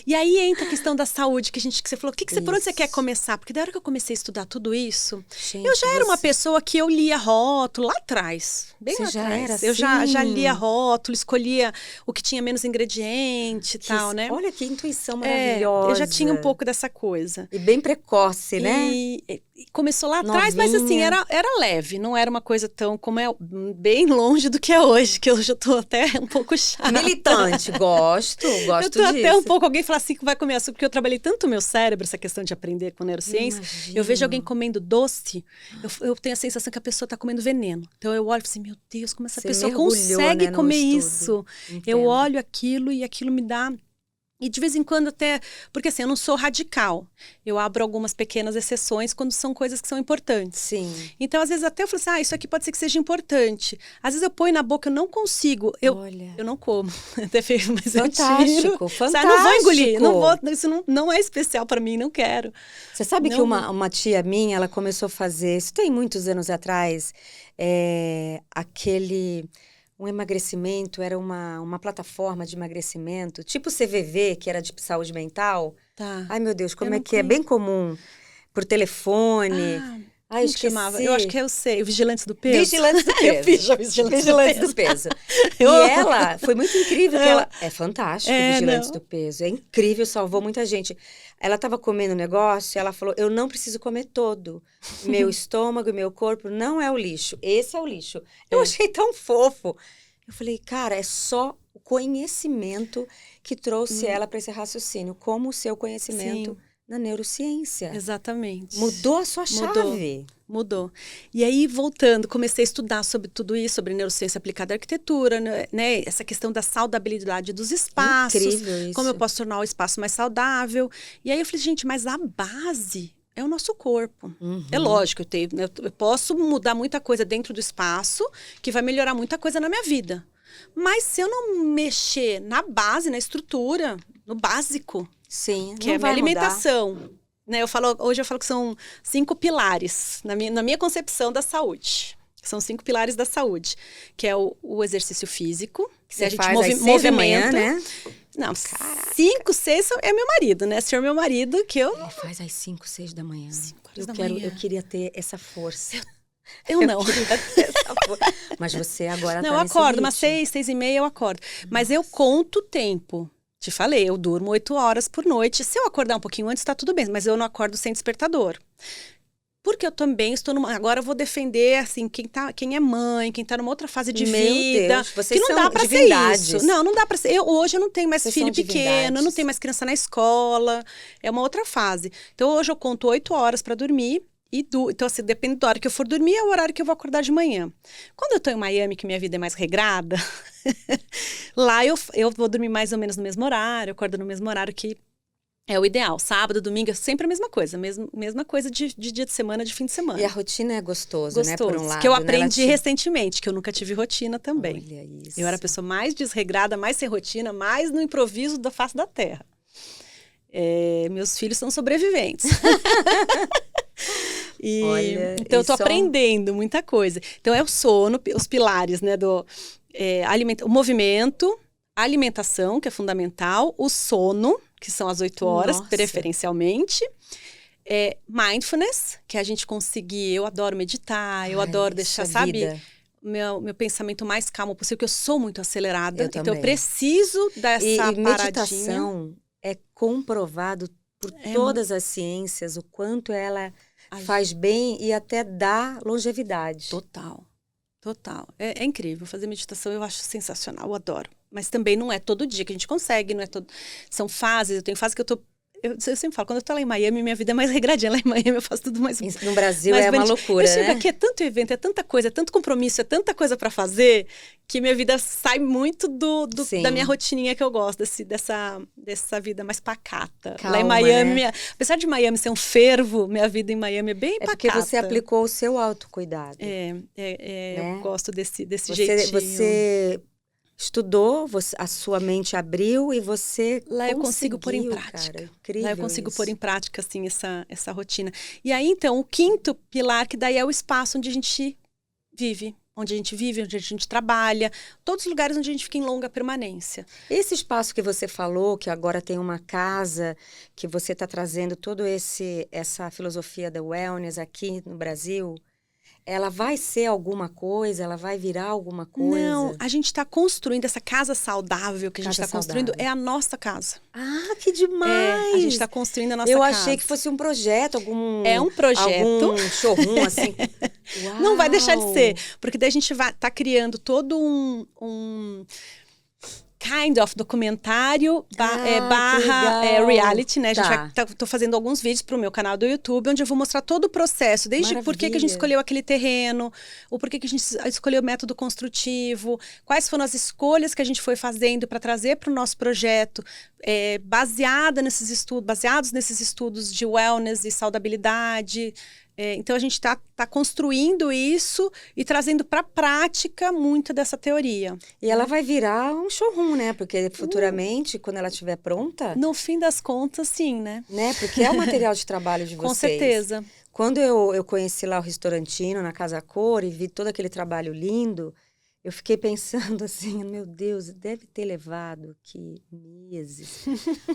e aí entra a questão da saúde, que você falou, por onde você quer começar? Porque da hora que eu comecei a estudar tudo isso, gente, eu já era uma pessoa que eu lia rótulo lá atrás, bem lá atrás. Eu já lia rótulo, escolhia o que tinha menos ingrediente e tal, né? Olha que intuição maravilhosa. Eu já tinha um pouco dessa coisa. E bem precoce, né? E começou lá atrás, mas assim, era leve, não era uma coisa tão como bem longe do que é hoje, que hoje eu tô até um pouco chata. Militante, gosto eu tô disso. Até um pouco, alguém fala assim que vai comer açúcar, porque eu trabalhei tanto o meu cérebro, essa questão de aprender com neurociência. Eu vejo alguém comendo doce, eu tenho a sensação que a pessoa tá comendo veneno. Então eu olho e falo assim, meu Deus, como essa pessoa consegue comer isso? Entendo. Eu olho aquilo e aquilo me dá... E de vez em quando até... Porque assim, eu não sou radical. Eu abro algumas pequenas exceções quando são coisas que são importantes. Sim. Então, às vezes até eu falo assim, isso aqui pode ser que seja importante. Às vezes eu ponho na boca, eu não consigo. Eu não como. Até feio, mas fantástico, eu tiro. fantástico. Não vou engolir. Isso não é especial para mim, não quero. Você sabe que uma tia minha, ela começou a fazer... Isso tem muitos anos atrás. Um emagrecimento, era uma plataforma de emagrecimento, tipo CVV, que era de saúde mental. Tá. Ai, meu Deus, como é que é bem comum, por telefone. Ai, esqueci. Chamava? Eu acho que eu sei, o Vigilantes do Peso. Vigilantes do Peso. Eu fiz já Vigilantes do Peso. E ela, foi muito incrível, que ela... É fantástico o Vigilantes do Peso, é incrível, salvou muita gente. Ela estava comendo um negócio e ela falou, eu não preciso comer todo. Meu estômago e meu corpo não é o lixo, esse é o lixo. Eu achei tão fofo. Eu falei, cara, é só o conhecimento que trouxe ela para esse raciocínio, como o seu conhecimento na neurociência. Exatamente. Mudou a sua chave. Mudou. E aí, voltando, comecei a estudar sobre tudo isso, sobre neurociência aplicada à arquitetura, né? Essa questão da saudabilidade dos espaços. Incrível isso. Como eu posso tornar o espaço mais saudável. E aí eu falei, gente, mas a base é o nosso corpo. É lógico, eu posso mudar muita coisa dentro do espaço, que vai melhorar muita coisa na minha vida. Mas se eu não mexer na base, na estrutura, no básico, que é a minha alimentação... Né, hoje eu falo que são 5 pilares na minha concepção da saúde. São 5 pilares da saúde, que é o exercício físico, que você a gente faz às 6 da manhã, né? Não, 5, 6 é meu marido, né? Senhor meu marido, que eu... Ele faz às 5, 6 da manhã. 5 horas da manhã. Eu queria ter essa força. Eu não. Queria ter essa força. Mas você agora não, tá nesse ritmo. Eu acordo, umas 6, 6 e meia eu acordo. Mas eu conto o tempo. Te falei, eu durmo 8 horas por noite. Se eu acordar um pouquinho antes, tá tudo bem. Mas eu não acordo sem despertador. Porque eu também estou agora eu vou defender, assim, quem é mãe, quem tá numa outra fase de vida. Deus, vocês que não são dá pra ser isso. Não dá pra ser. Hoje eu não tenho mais filho pequeno, eu não tenho mais criança na escola. É uma outra fase. Então, hoje eu conto 8 horas para dormir. Então, assim, depende da hora que eu for dormir, é o horário que eu vou acordar de manhã. Quando eu tô em Miami, que minha vida é mais regrada, lá eu vou dormir mais ou menos no mesmo horário, eu acordo no mesmo horário que é o ideal. Sábado, domingo, é sempre a mesma coisa. Mesma coisa de dia de semana, de fim de semana. E a rotina é gostoso, né? Por um lado, que eu aprendi recentemente, que eu nunca tive rotina também. Olha isso. Eu era a pessoa mais desregrada, mais sem rotina, mais no improviso da face da terra. Meus filhos são sobreviventes. Então, eu tô aprendendo muita coisa. Então, é o sono, os pilares, né? O movimento, a alimentação, que é fundamental, o sono, que são as 8 horas, preferencialmente. Mindfulness, que é a gente conseguir... Eu adoro meditar, eu adoro deixar, sabe... Meu pensamento mais calmo possível, porque eu sou muito acelerada. Então, eu preciso dessa paradinha. Meditação é comprovado por todas as ciências o quanto ela faz bem e até dá longevidade. Total. É incrível. Fazer meditação eu acho sensacional, eu adoro. Mas também não é todo dia que a gente consegue, não é todo... São fases, eu tenho fases que eu tô... Eu sempre falo, quando eu tô lá em Miami, minha vida é mais regradinha. Lá em Miami eu faço tudo mais... No Brasil é uma loucura, né? Eu chego aqui, é tanto evento, é tanta coisa, é tanto compromisso, é tanta coisa pra fazer, que minha vida sai muito da minha rotininha que eu gosto, dessa vida mais pacata. Calma, lá em Miami, né? Apesar de Miami ser um fervo, minha vida em Miami é bem pacata. Porque você aplicou o seu autocuidado. Né? Eu gosto desse jeitinho. Você... estudou, a sua mente abriu e você lá eu consigo pôr em prática. Lá eu consigo pôr em prática, assim, essa rotina. E aí, então, o 5º pilar, que daí é o espaço onde a gente vive. onde a gente vive, onde a gente trabalha, todos os lugares onde a gente fica em longa permanência. Esse espaço que você falou, que agora tem uma casa, que você está trazendo toda essa filosofia da wellness aqui no Brasil, ela vai ser alguma coisa? Ela vai virar alguma coisa? Não, a gente está construindo essa casa saudável que a gente está construindo, é a nossa casa. Ah, que demais! A gente está construindo a nossa casa. Eu casa. achei que fosse um projeto, É um projeto. Algum showroom, assim. Uau. Não vai deixar de ser, porque daí a gente tá criando todo um kind of documentário barra reality, né? Tô fazendo alguns vídeos pro meu canal do YouTube, onde eu vou mostrar todo o processo, desde por que a gente escolheu aquele terreno, o porquê que a gente escolheu o método construtivo, quais foram as escolhas que a gente foi fazendo para trazer para o nosso projeto, baseados nesses estudos de wellness e saudabilidade. Então, a gente está construindo isso e trazendo para a prática muita dessa teoria. E ela vai virar um showroom, né? Porque futuramente, quando ela estiver pronta... No fim das contas, sim, né? Porque é o material de trabalho de vocês. Com certeza. Quando eu conheci lá o Restaurantino, na Casa Cor, e vi todo aquele trabalho lindo, eu fiquei pensando assim, meu Deus, deve ter levado aqui meses.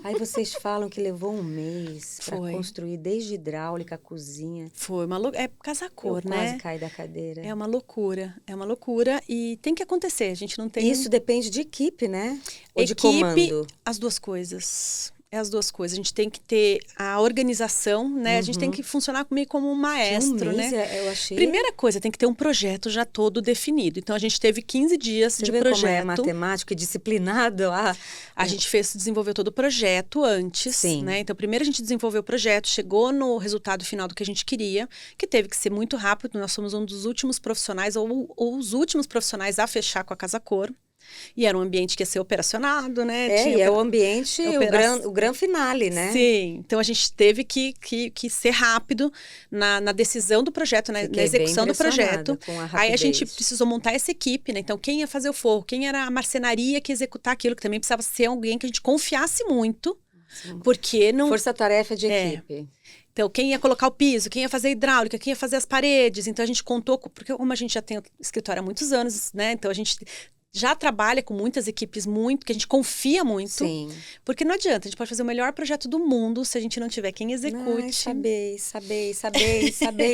Aí vocês falam que levou um mês para construir desde hidráulica, a cozinha. Foi uma loucura. É Casa Cor, né? Quase caí da cadeira. É uma loucura e tem que acontecer. A gente não tem... Isso depende de equipe, né? Ou de comando? As duas coisas. As duas coisas. A gente tem que ter a organização, né? A gente tem que funcionar meio como um maestro, né? Eu achei... Primeira coisa, tem que ter um projeto já todo definido. Então, a gente teve 15 dias de projeto. Como é matemático e disciplinado? A gente desenvolveu todo o projeto antes, né? Então, primeiro a gente desenvolveu o projeto, chegou no resultado final do que a gente queria, que teve que ser muito rápido. Nós somos um dos últimos profissionais, ou os últimos profissionais a fechar com a Casa Cor. E era um ambiente que ia ser operacionado, né? E é o ambiente, o gran finale, né? Sim, então a gente teve que ser rápido na decisão do projeto, na execução do projeto. Aí a gente precisou montar essa equipe, né? Então quem ia fazer o forro, quem era a marcenaria que ia executar aquilo, que também precisava ser alguém que a gente confiasse muito, porque não... Força-tarefa de equipe. Então, quem ia colocar o piso, quem ia fazer a hidráulica, quem ia fazer as paredes. Então, a gente contou, porque como a gente já tem o escritório há muitos anos, né? Então, a gente... já trabalha com muitas equipes que a gente confia muito. Sim. Porque não adianta, a gente pode fazer o melhor projeto do mundo se a gente não tiver quem execute. Saber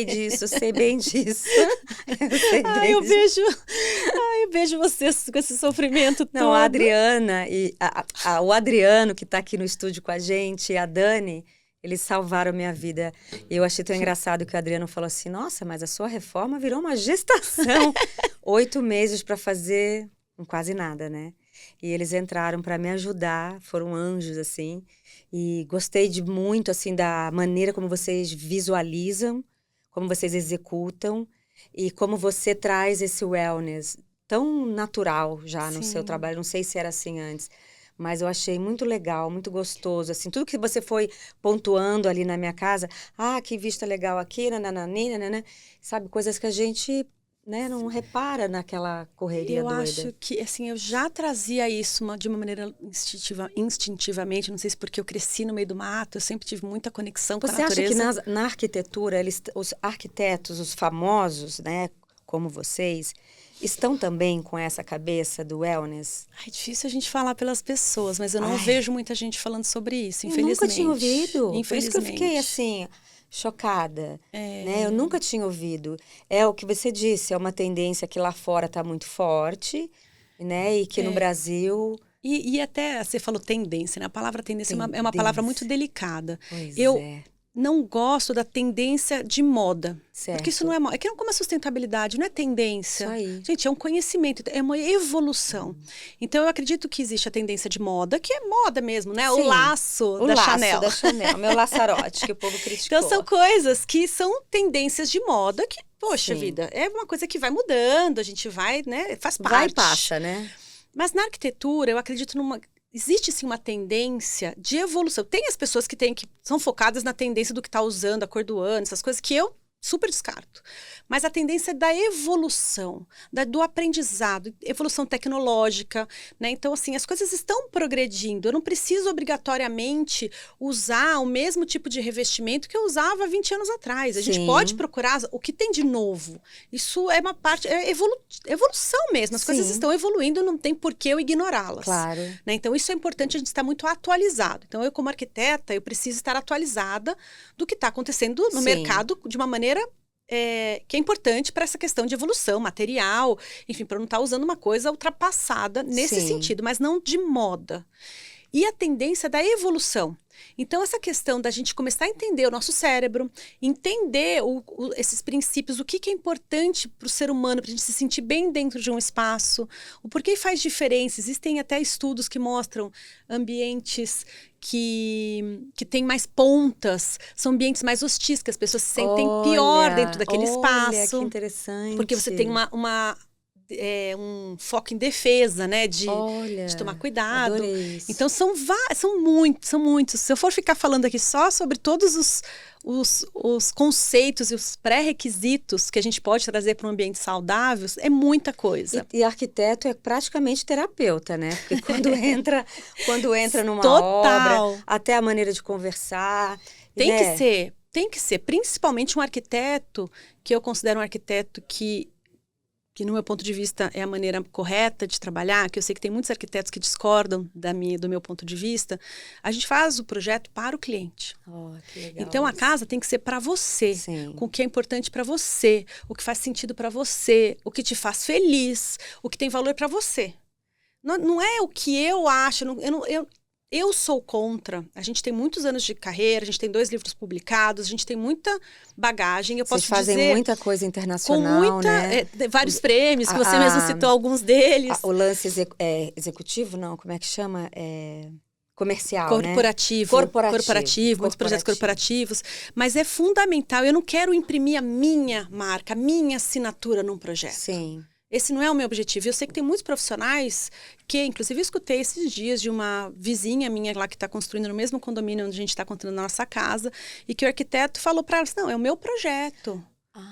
disso, sei bem disso. Eu vejo vocês com esse sofrimento todo. Não, a Adriana e o Adriano, que está aqui no estúdio com a gente, e a Dani, eles salvaram minha vida. E eu achei tão engraçado que o Adriano falou assim, nossa, mas a sua reforma virou uma gestação. 8 meses para fazer... quase nada, né? E eles entraram para me ajudar, foram anjos, assim. E gostei muito, assim, da maneira como vocês visualizam, como vocês executam e como você traz esse wellness tão natural já no seu trabalho. Não sei se era assim antes, mas eu achei muito legal, muito gostoso, assim. Tudo que você foi pontuando ali na minha casa, que vista legal aqui, nananana, sabe? Coisas que a gente... né, não repara naquela correria doida. Eu acho que, assim, eu já trazia isso de uma maneira instintivamente, não sei se porque eu cresci no meio do mato, eu sempre tive muita conexão com a natureza. Você acha que na arquitetura, os arquitetos, os famosos, né, como vocês, estão também com essa cabeça do wellness? É difícil a gente falar pelas pessoas, mas eu não vejo muita gente falando sobre isso, infelizmente. Eu nunca tinha ouvido, infelizmente. Por isso que eu fiquei, assim... chocada, né? Eu nunca tinha ouvido. É o que você disse, é uma tendência que lá fora está muito forte, né? E que no Brasil... E até, você falou tendência, né? A palavra tendência é uma palavra muito delicada. Pois eu não gosto da tendência de moda. Certo. Porque isso não é moda. É que não como a sustentabilidade, não é tendência. Isso aí. Gente, é um conhecimento, é uma evolução. Então, eu acredito que existe a tendência de moda, que é moda mesmo, né? Sim. O laço da Chanel. Da Chanel, meu laçarote, que o povo criticou. Então, são coisas que são tendências de moda que, poxa vida, é uma coisa que vai mudando, a gente vai, né? Faz parte. Vai e passa, né? Mas na arquitetura, eu acredito existe sim uma tendência de evolução. Tem as pessoas que são focadas na tendência do que está usando, a cor do ano, essas coisas que eu super descarto. Mas a tendência é da evolução, do aprendizado, evolução tecnológica, né? Então, assim, as coisas estão progredindo. Eu não preciso obrigatoriamente usar o mesmo tipo de revestimento que eu usava 20 anos atrás. A gente pode procurar o que tem de novo. Isso é uma parte, evolução mesmo. As coisas estão evoluindo, não tem por que eu ignorá-las. Claro. Né? Então, isso é importante, a gente estar muito atualizado. Então, eu como arquiteta, eu preciso estar atualizada do que está acontecendo no mercado de uma maneira que é importante para essa questão de evolução, material, enfim, para não estar usando uma coisa ultrapassada nesse sentido, mas não de moda. E a tendência da evolução. Então, essa questão da gente começar a entender o nosso cérebro, entender esses princípios, o que é importante para o ser humano, para a gente se sentir bem dentro de um espaço, o porquê faz diferença. Existem até estudos que mostram ambientes que tem mais pontas, são ambientes mais hostis, que as pessoas se sentem pior dentro daquele espaço. Olha, que interessante. Porque você tem um foco em defesa, né? De tomar cuidado. Adorei isso. Então, são muitos. Se eu for ficar falando aqui só sobre todos os conceitos e os pré-requisitos que a gente pode trazer para um ambiente saudável, é muita coisa. E arquiteto é praticamente terapeuta, né? Porque quando entra numa Total. obra, até a maneira de conversar. Tem que ser, principalmente um arquiteto, que eu considero um arquiteto que no meu ponto de vista é a maneira correta de trabalhar, que eu sei que tem muitos arquitetos que discordam do meu ponto de vista. A gente faz o projeto para o cliente. Que legal. Então, a casa tem que ser para você, Sim. com o que é importante para você, o que faz sentido para você, o que te faz feliz, o que tem valor para você. Não é o que eu acho, eu sou contra. A gente tem muitos anos de carreira, a gente tem 2 livros publicados, a gente tem muita bagagem. Eu posso Vocês fazem dizer, muita coisa internacional, né? Vários prêmios, que você mesmo citou alguns deles. O lance executivo, não, como é que chama? Comercial, corporativo, né? Corporativo. Muitos projetos corporativos. Mas é fundamental, eu não quero imprimir a minha marca, a minha assinatura num projeto. Sim. Esse não é o meu objetivo. Eu sei que tem muitos profissionais que, inclusive, eu escutei esses dias de uma vizinha minha lá que está construindo no mesmo condomínio onde a gente está construindo a nossa casa, e que o arquiteto falou para ela, não, é o meu projeto.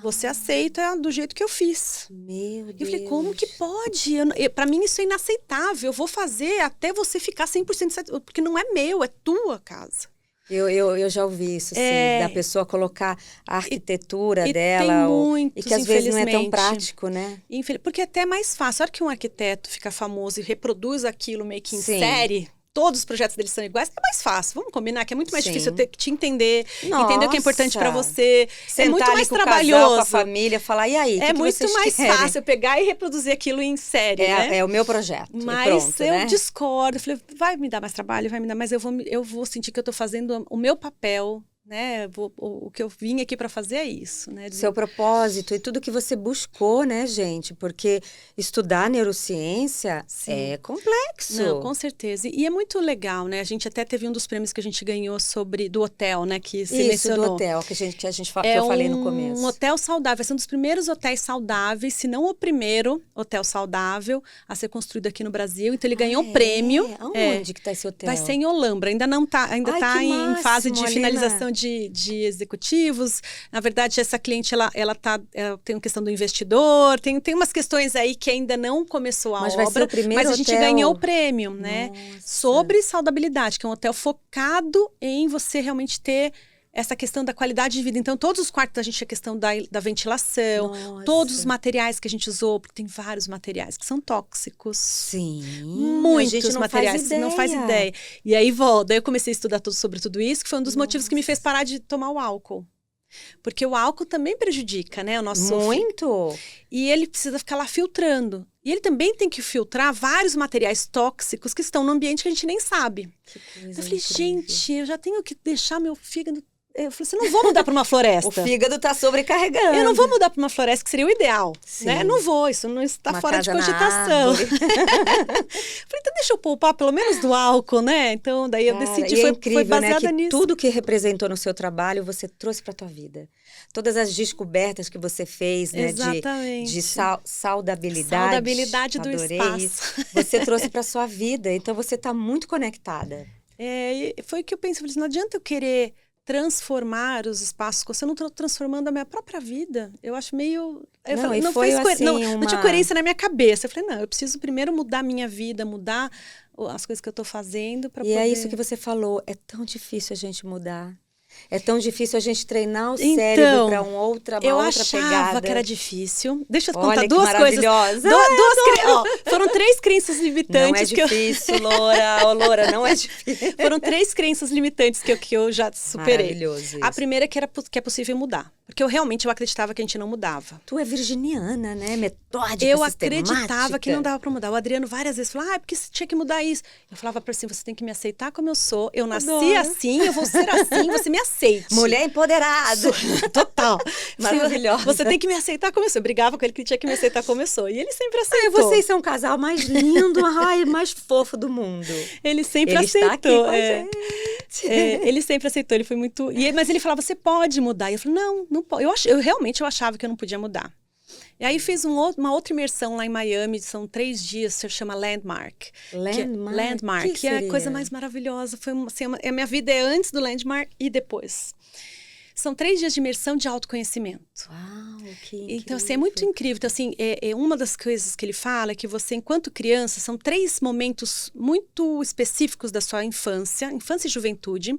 Você aceita do jeito que eu fiz. Meu Deus. Eu falei, como que pode? Para mim isso é inaceitável. Eu vou fazer até você ficar 100% satisfeito, porque não é meu, é tua casa. Eu já ouvi isso, sim, da pessoa colocar a arquitetura dela. Tem muitos, e que às vezes não é tão prático, né? Porque é até mais fácil. A hora que um arquiteto fica famoso e reproduz aquilo meio que em série, todos os projetos deles são iguais, é mais fácil. Vamos combinar que é muito mais difícil eu ter que te entender, entender o que é importante para você. Sentar é muito mais com trabalhoso. O casal, com a família, falar, e aí, é muito mais fácil eu pegar e reproduzir aquilo em série, né? É o meu projeto. Mas pronto, eu né? discordo. Eu falei, vai me dar mais trabalho, mas eu vou sentir que eu estou fazendo o meu papel, né? O que eu vim aqui para fazer é isso, né? Seu propósito e tudo que você buscou, né, gente? Porque estudar neurociência é complexo. Não, com certeza. E é muito legal, né? A gente até teve um dos prêmios que a gente ganhou do hotel, né? Que você mencionou. Do hotel, que eu falei no começo. Um hotel saudável. Vai ser um dos primeiros hotéis saudáveis, se não o primeiro hotel saudável a ser construído aqui no Brasil. Então, ele ganhou um prêmio. Aonde que está esse hotel? Vai ser em Olambra. Ainda não tá, tá em fase de finalização de executivos. Na verdade, essa cliente, ela tem uma questão do investidor, tem umas questões aí que ainda não começou a mas obra, vai ser o primeiro mas a gente hotel... ganhou o prêmio, né? Sobre saudabilidade, que é um hotel focado em você realmente ter essa questão da qualidade de vida. Então, todos os quartos da gente, a questão da ventilação, todos os materiais que a gente usou, porque tem vários materiais que são tóxicos. Sim. Muitos materiais, não faz ideia. E aí, daí eu comecei a estudar sobre tudo isso, que foi um dos motivos que me fez parar de tomar o álcool. Porque o álcool também prejudica, né? O nosso Muito! E ele precisa ficar lá filtrando. E ele também tem que filtrar vários materiais tóxicos que estão no ambiente que a gente nem sabe. Que coisa eu falei, incrível. gente, eu já tenho que deixar meu fígado... Eu falei, você não vou mudar para uma floresta. O fígado está sobrecarregando. Eu não vou mudar para uma floresta, que seria o ideal. Sim. Né? Não vou, isso não está uma fora de cogitação. Falei, então deixa eu poupar pelo menos do álcool, né? Então, daí eu decidi, é incrível, foi baseada né, que nisso. Tudo que representou no seu trabalho, você trouxe para a tua vida. Todas as descobertas que você fez, né? Exatamente. De saudabilidade. Saudabilidade do espaço. Isso. Você trouxe para sua vida, então você está muito conectada. Foi o que eu pensei, não adianta eu querer transformar os espaços, se eu não estou transformando a minha própria vida, eu acho meio... Eu Não, falei, e não, foi fez assim, não tinha coerência na minha cabeça. Eu falei, não, eu preciso primeiro mudar a minha vida, mudar as coisas que eu estou fazendo para poder... E é isso que você falou, é tão difícil a gente mudar. É tão difícil a gente treinar o Então, cérebro para uma outra eu pegada. achava que era difícil. Deixa eu te Olha contar que duas coisas. maravilhosa. Foram 3 crenças limitantes. Não é difícil, Loura. Ô, Loura, não é difícil. Foram 3 crenças limitantes que eu já superei. Maravilhoso isso. A primeira é que é possível mudar. Porque eu acreditava que a gente não mudava. Tu é virginiana, né? Metódica, Eu sistemática. acreditava que não dava para mudar. O Adriano várias vezes falava, porque você tinha que mudar isso. Eu falava para assim, você tem que me aceitar como eu sou. Eu nasci assim, eu vou ser assim, você me aceite. Mulher empoderada. Total. Maravilhosa. Você tem que me aceitar como eu sou. Eu brigava com ele que ele tinha que me aceitar como eu sou. E ele sempre aceitou. Vocês são o casal mais lindo, mais fofo do mundo. Ele sempre ele aceitou. Está aqui com a gente. Ele sempre aceitou, ele foi muito... Mas ele falava, você pode mudar. E eu falei, não pode. Eu realmente achava que eu não podia mudar. E aí fiz uma outra imersão lá em Miami, são 3 dias, se chama Landmark. Landmark, que é a coisa mais maravilhosa. Foi assim, a minha vida é antes do Landmark e depois. São 3 dias de imersão de autoconhecimento. Uau, que incrível. Então, assim, é muito incrível. Então, assim, uma das coisas que ele fala é que você, enquanto criança, são 3 momentos muito específicos da sua infância e juventude,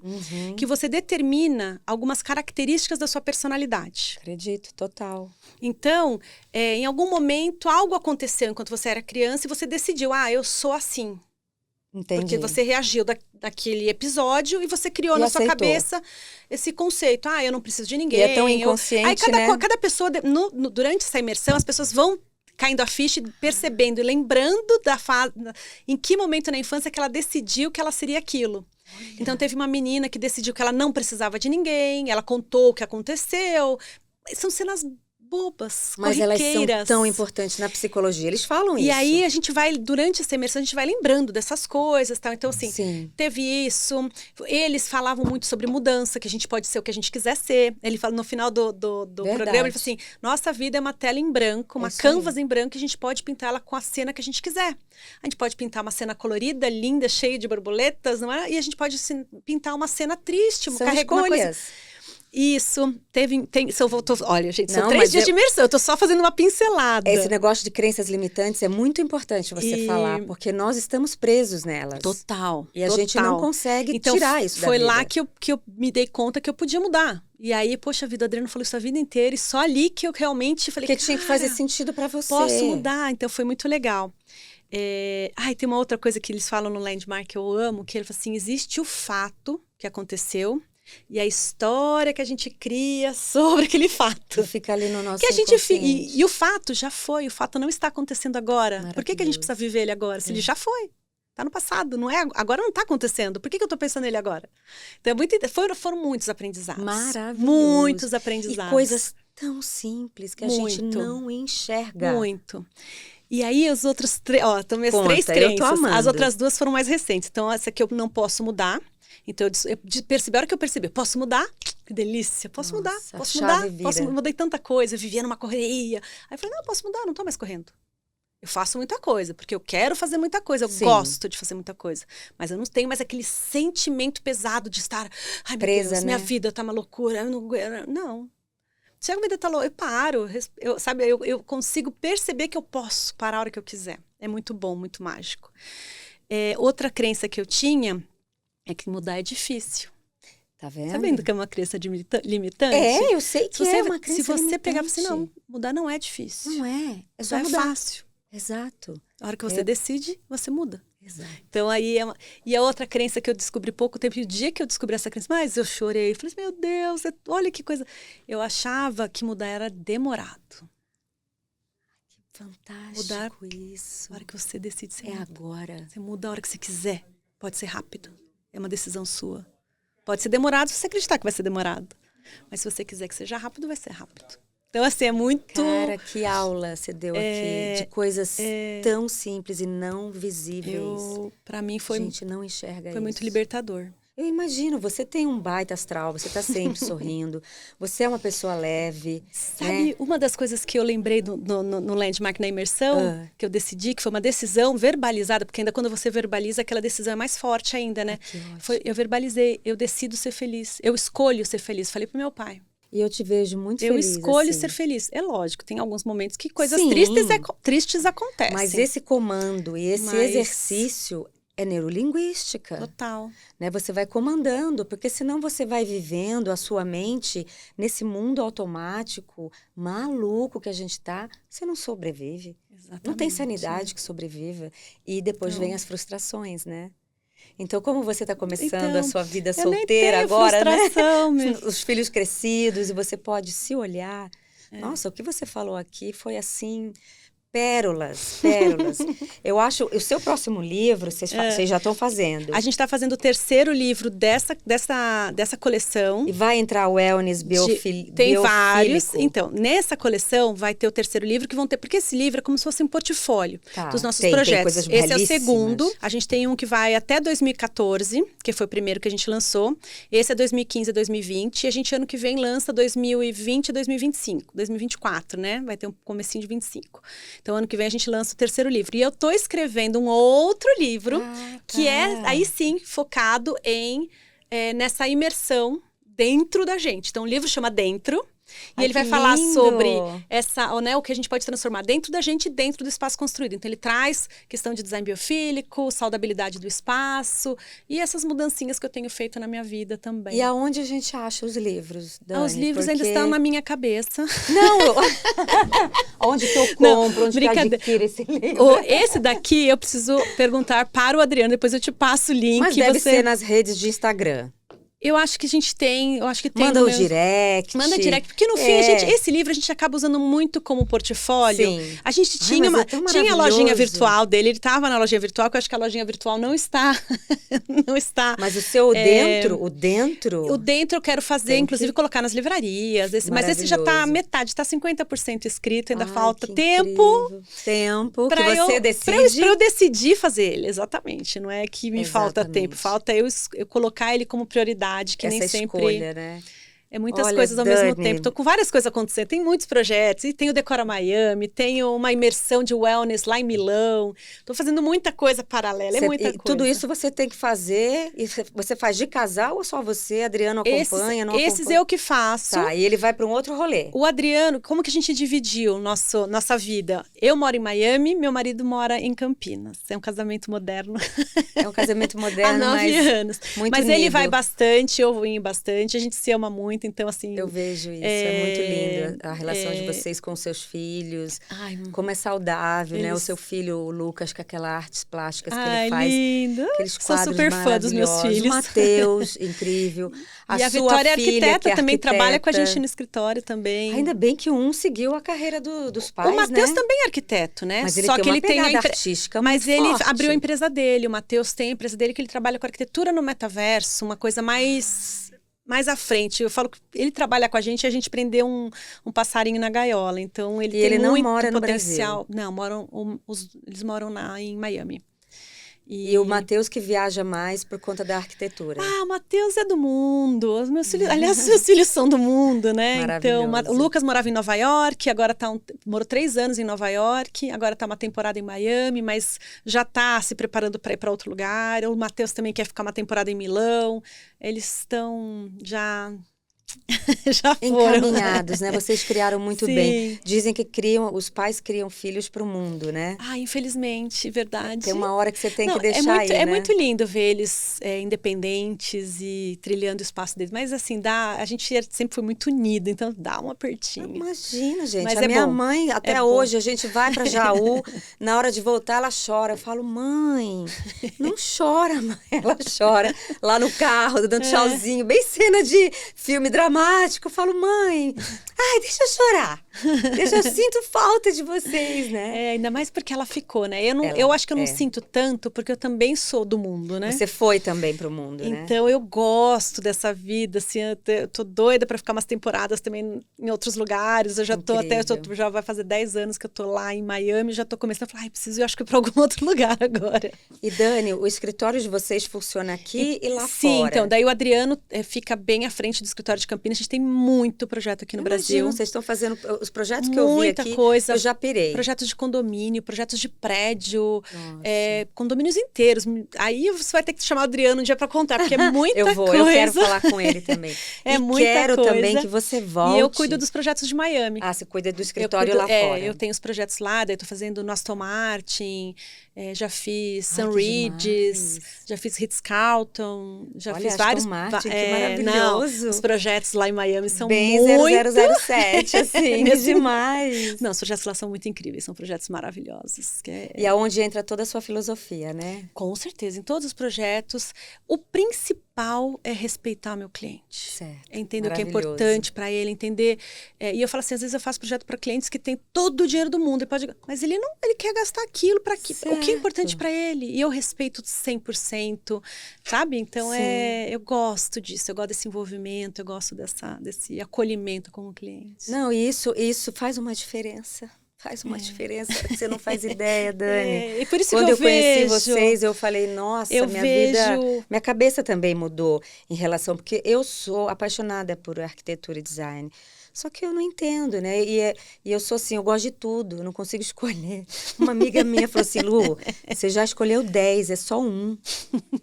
que você determina algumas características da sua personalidade. Acredito, total. Então, em algum momento, algo aconteceu enquanto você era criança e você decidiu, eu sou assim. Entendi. Porque você reagiu daquele episódio e você criou na sua cabeça esse conceito. Eu não preciso de ninguém. E é tão inconsciente, Aí cada pessoa, durante essa imersão, as pessoas vão caindo a ficha, percebendo e lembrando da fase, em que momento na infância que ela decidiu que ela seria aquilo. Olha. Então, teve uma menina que decidiu que ela não precisava de ninguém, ela contou o que aconteceu. São cenas bobas, mas corriqueiras. Elas são tão importantes na psicologia, eles falam isso. E aí a gente vai, durante essa imersão, a gente vai lembrando dessas coisas, tal. Então, assim, teve isso. Eles falavam muito sobre mudança, que a gente pode ser o que a gente quiser ser. Ele fala no final do programa, ele fala assim, nossa vida é uma tela em branco, uma canvas em branco, e a gente pode pintar ela com a cena que a gente quiser. A gente pode pintar uma cena colorida, linda, cheia de borboletas, não é? E a gente pode pintar uma cena triste, carregou uma coisa... Isso, olha, gente, são 3 dias de imersão, eu tô só fazendo uma pincelada. Esse negócio de crenças limitantes é muito importante você falar, porque nós estamos presos nelas. Total. E a gente não consegue tirar isso da vida. Foi lá que eu me dei conta que eu podia mudar. E aí, poxa vida, o Adriano falou isso a vida inteira, e só ali que eu realmente falei, que tinha que fazer sentido pra você. Posso mudar, então foi muito legal. Tem uma outra coisa que eles falam no Landmark que eu amo, que ele fala assim, existe o fato que aconteceu, e a história que a gente cria sobre aquele fato. Que fica ali no nosso que a gente e o fato já foi, o fato não está acontecendo agora. Por que a gente precisa viver ele agora? Se ele já foi. Tá no passado, não é? Agora não tá acontecendo. Por que eu tô pensando nele agora? Então, foram muitos aprendizados. Maravilhoso. Muitos aprendizados. E coisas tão simples que a gente não enxerga. Muito. E aí, os outros 3... Estão minhas 3 crenças. Eu tô amando. As outras 2 foram mais recentes. Então, essa aqui eu não posso mudar. Então, eu percebi, a hora que eu percebi, posso mudar? Que delícia, posso mudar. Mudei tanta coisa, eu vivia numa correria. Aí eu falei, não, eu posso mudar, não tô mais correndo. Eu faço muita coisa, porque eu quero fazer muita coisa, eu gosto de fazer muita coisa. Mas eu não tenho mais aquele sentimento pesado de estar, ai, presa, meu Deus, minha vida tá uma loucura. Não. Se a vida tá louca, eu paro. Eu consigo perceber que eu posso parar a hora que eu quiser. É muito bom, muito mágico. Outra crença que eu tinha é que mudar é difícil. Tá vendo? Sabendo que é uma crença limitante? Eu sei que é uma crença limitante. Se você pegar e falar assim, não, mudar não é difícil. Não é. É só mudar. É fácil. Exato. A hora que você decide, você muda. Exato. Então, aí e a outra crença que eu descobri pouco tempo, e o dia que eu descobri essa crença, mas eu chorei. Falei assim, meu Deus, olha que coisa. Eu achava que mudar era demorado. Que fantástico mudar isso. A hora que você decide, você muda. Agora. Você muda a hora que você quiser. Pode ser rápido. É uma decisão sua. Pode ser demorado se você acreditar que vai ser demorado. Mas se você quiser que seja rápido, vai ser rápido. Então, assim, é muito... Cara, que aula você deu aqui de coisas tão simples e não visíveis. Pra mim foi... A gente não enxerga isso. Foi muito libertador. Eu imagino, você tem um baita astral, você está sempre sorrindo, você é uma pessoa leve. Sabe, né? uma das coisas que eu lembrei no Landmark, na imersão, que eu decidi, que foi uma decisão verbalizada, porque ainda quando você verbaliza, aquela decisão é mais forte ainda, né? Eu verbalizei, eu decido ser feliz, eu escolho ser feliz. Falei pro meu pai. E eu te vejo muito eu feliz. Eu escolho assim. ser feliz. É lógico, tem alguns momentos que coisas Sim, tristes acontecem. Mas esse comando e esse exercício é neurolinguística. Total. Né? Você vai comandando, porque senão você vai vivendo a sua mente nesse mundo automático, maluco que a gente está, você não sobrevive. Exatamente. Não tem sanidade que sobreviva. E depois vem as frustrações, né? Então, como você está começando a sua vida solteira agora, né? Os filhos crescidos, e você pode se olhar. Nossa, o que você falou aqui foi assim... Pérolas. Eu acho, o seu próximo livro, vocês já estão fazendo. A gente está fazendo o terceiro livro dessa coleção. E vai entrar o Wellness Tem vários. Então, nessa coleção vai ter o terceiro livro, que vão ter... Porque esse livro é como se fosse um portfólio dos nossos projetos. Esse é o segundo. A gente tem um que vai até 2014, que foi o primeiro que a gente lançou. Esse é 2015 a 2020. E a gente, ano que vem, lança 2020 a 2025. 2024, né? Vai ter um comecinho de 25. Então, ano que vem a gente lança o terceiro livro. E eu tô escrevendo um outro livro, que é, aí sim, focado nessa imersão dentro da gente. Então, o livro chama Dentro. E ele vai falar sobre o que a gente pode transformar dentro da gente e dentro do espaço construído. Então, ele traz questão de design biofílico, saudabilidade do espaço e essas mudancinhas que eu tenho feito na minha vida também. E aonde a gente acha os livros, Dani? Os livros ainda estão na minha cabeça. Não! Onde que eu compro? Onde que eu adquiro esse livro? Esse daqui eu preciso perguntar para o Adriano, depois eu te passo o link. Mas deve ser nas redes de Instagram. Eu acho que a gente tem, Manda o direct. Manda direct, porque no fim, esse livro a gente acaba usando muito como portfólio. Sim. A gente tinha tinha a lojinha virtual dele, ele estava na lojinha virtual, que eu acho que a lojinha virtual não está. Não está. Mas o seu o dentro eu quero fazer, inclusive colocar nas livrarias. Mas esse já está metade, está 50% escrito, ainda falta tempo. Tempo que você decide. Para eu decidir fazer ele, exatamente. Não é que me falta tempo, falta eu colocar ele como prioridade. Que essa nem sempre escolha, né? É muitas coisas ao mesmo tempo. Tô com várias coisas acontecendo. Tem muitos projetos. E tem o Decora Miami, tenho uma imersão de wellness lá em Milão. Tô fazendo muita coisa paralela. É muita coisa. Tudo isso você tem que fazer. E você faz de casal ou só você? Adriano acompanha? Esses eu que faço. Tá, e ele vai para um outro rolê. O Adriano, como que a gente dividiu nossa vida? Eu moro em Miami, meu marido mora em Campinas. É um casamento moderno. É um casamento moderno, há 9 anos. Mas unido. Ele vai bastante, eu vou bastante. A gente se ama muito. Então, assim... Eu vejo isso, é muito lindo. A relação de vocês com seus filhos. Como é saudável, né? O seu filho, o Lucas, com aquelas artes plásticas que ele faz. Lindo. Aqueles quadros Sou super fã dos meus filhos. O Matheus, incrível. E a Vitória é arquiteta, também trabalha com a gente no escritório também. Ainda bem que um seguiu a carreira dos pais, O Matheus também é arquiteto, né? Mas ele tem uma pegada artística muito ele forte. Abriu a empresa dele. O Matheus tem a empresa dele que ele trabalha com arquitetura no metaverso, uma coisa mais à frente. Eu falo que ele trabalha com a gente prendeu um passarinho na gaiola. Então, ele tem muito não mora potencial. No Brasil. Não, eles moram em Miami. E o Matheus que viaja mais por conta da arquitetura. O Matheus é do mundo. Os meus filhos, aliás, os meus filhos são do mundo, né? Então, o Lucas morava em Nova York, agora morou 3 anos em Nova York, agora tá uma temporada em Miami, mas já tá se preparando para ir para outro lugar. O Matheus também quer ficar uma temporada em Milão. Eles estão já foram encaminhados, né? Vocês criaram muito bem. Dizem que os pais criam filhos para o mundo, né? Infelizmente, verdade. Tem uma hora que você tem que deixar É muito lindo ver eles independentes e trilhando o espaço deles. Mas assim, a gente sempre foi muito unido, então dá um apertinho. Imagina, gente. Mas a minha mãe, até hoje, a gente vai para Jaú, na hora de voltar, ela chora. Eu falo, mãe, não chora, mãe. Ela chora lá no carro, dando tchauzinho, bem cena de filme dramático. Eu falo, mãe, Ai, deixa eu chorar. Eu sinto falta de vocês, né? Ainda mais porque ela ficou, né? Eu acho que eu não sinto tanto, porque eu também sou do mundo, né? Você foi também pro mundo, né? Então, eu gosto dessa vida, assim, eu tô doida pra ficar umas temporadas também em outros lugares. Eu já tô já vai fazer 10 anos que eu tô lá em Miami, já tô começando a falar, preciso ir, acho que pra algum outro lugar agora. E Dani, o escritório de vocês funciona aqui e lá fora? Sim, então, daí o Adriano fica bem à frente do escritório de Campinas. A gente tem muito projeto aqui no Brasil. Vocês estão fazendo os projetos que eu vi aqui, muita coisa. Eu já pirei. Projetos de condomínio, projetos de prédio, condomínios inteiros. Aí você vai ter que chamar o Adriano um dia pra contar, porque é muita coisa. Eu quero falar com ele também. Muita coisa. Também que você volte. E eu cuido dos projetos de Miami. Você cuida do escritório lá fora. Eu tenho os projetos lá, daí tô fazendo no Aston Martin, já fiz St. Regis, já fiz Ritz-Carlton, já fiz vários... Martin, que maravilhoso. Os projetos lá em Miami são bem muito... 0007, assim, demais. Não, os projetos lá são muito incríveis, são projetos maravilhosos. E aonde entra toda a sua filosofia, né? Com certeza, em todos os projetos, o principal é respeitar o meu cliente. Certo. Entender o que é importante para ele, entender. E eu falo assim, às vezes eu faço projeto para clientes que têm todo o dinheiro do mundo, mas ele quer gastar aquilo para o que é importante para ele. E eu respeito 100%, sabe? Então eu gosto disso, eu gosto desse envolvimento, eu gosto desse acolhimento com o cliente. Não, e isso faz uma diferença. Faz uma diferença, você não faz ideia, Dani. E por isso Quando que eu conheci vocês, eu falei, nossa, vida... Minha cabeça também mudou em relação... Porque eu sou apaixonada por arquitetura e design. Só que eu não entendo, né? E eu sou assim, eu gosto de tudo, eu não consigo escolher. Uma amiga minha falou assim, Lu, você já escolheu 10, é só um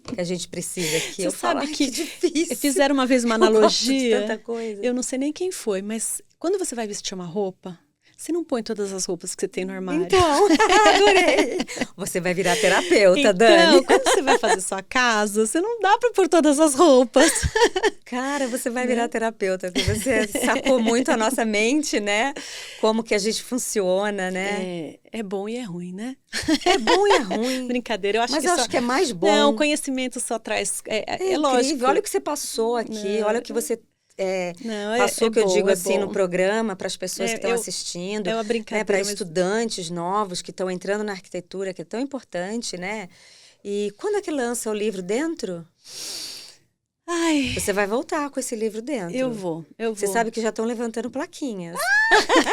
que a gente precisa aqui. Você sabe que difícil. Fizeram uma vez uma analogia. Eu gosto de tanta coisa. Eu não sei nem quem foi, mas quando você vai vestir uma roupa... Você não põe todas as roupas que você tem no armário. Então, adorei. Você vai virar terapeuta, Dani. Então, quando você vai fazer sua casa, você não dá para pôr todas as roupas. Cara, você vai virar terapeuta, porque você sacou muito a nossa mente, né? Como que a gente funciona, né? É bom e é ruim, né? É bom e é ruim. Brincadeira, eu acho Mas que eu acho que é mais bom. Não, o conhecimento só traz... É lógico. Olha o que você passou aqui, olha o que você... passou que eu bom, digo assim no programa para as pessoas que estão assistindo, é uma brincadeira, para estudantes novos que estão entrando na arquitetura, que é tão importante, né? E quando é que lança o livro dentro? Ai, você vai voltar com esse livro dentro. Eu vou. Você sabe que já estão levantando plaquinhas.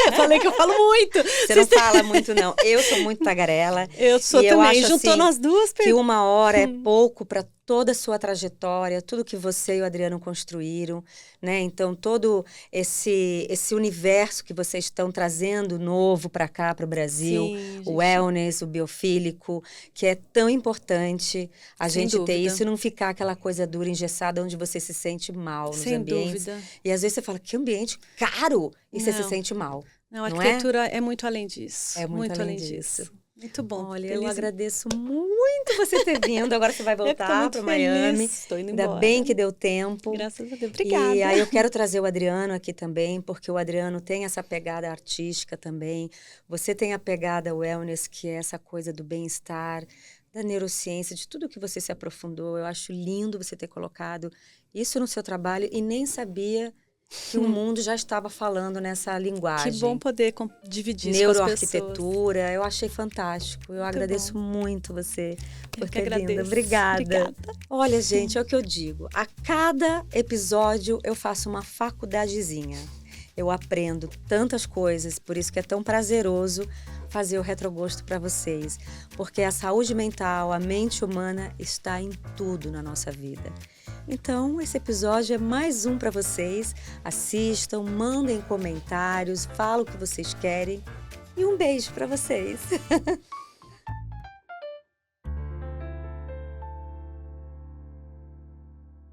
Eu falei que eu falo muito. Você não fala muito, não. Eu sou muito tagarela. Eu sou também. Eu acho, juntou nós duas. Que 1 hora é pouco para toda a sua trajetória, tudo que você e o Adriano construíram, né? Então, todo esse universo que vocês estão trazendo novo para cá, para o Brasil, o wellness, o biofílico, que é tão importante a gente ter isso e não ficar aquela coisa dura, engessada, onde você se sente mal nos ambientes. Sem dúvida. E às vezes você fala, que ambiente caro, e você se sente mal. Não, a arquitetura é muito além disso. É muito além disso. Muito bom. Olha, eu agradeço muito você ter vindo. Agora você vai voltar para Miami. Estou indo Ainda embora. bem que deu tempo. Graças a Deus. Obrigada. E aí eu quero trazer o Adriano aqui também, porque o Adriano tem essa pegada artística também. Você tem a pegada wellness, que é essa coisa do bem-estar, da neurociência, de tudo que você se aprofundou. Eu acho lindo você ter colocado isso no seu trabalho e nem sabia que o mundo já estava falando nessa linguagem. Que bom poder dividir isso com as pessoas. Neuroarquitetura, eu achei fantástico. Eu agradeço muito você por ter vindo. Obrigada. Olha, gente, é o que eu digo. A cada episódio eu faço uma faculdadezinha. Eu aprendo tantas coisas, por isso que é tão prazeroso fazer o Retrogosto para vocês. Porque a saúde mental, a mente humana está em tudo na nossa vida. Então, esse episódio é mais um para vocês. Assistam, mandem comentários, falem o que vocês querem. E um beijo para vocês.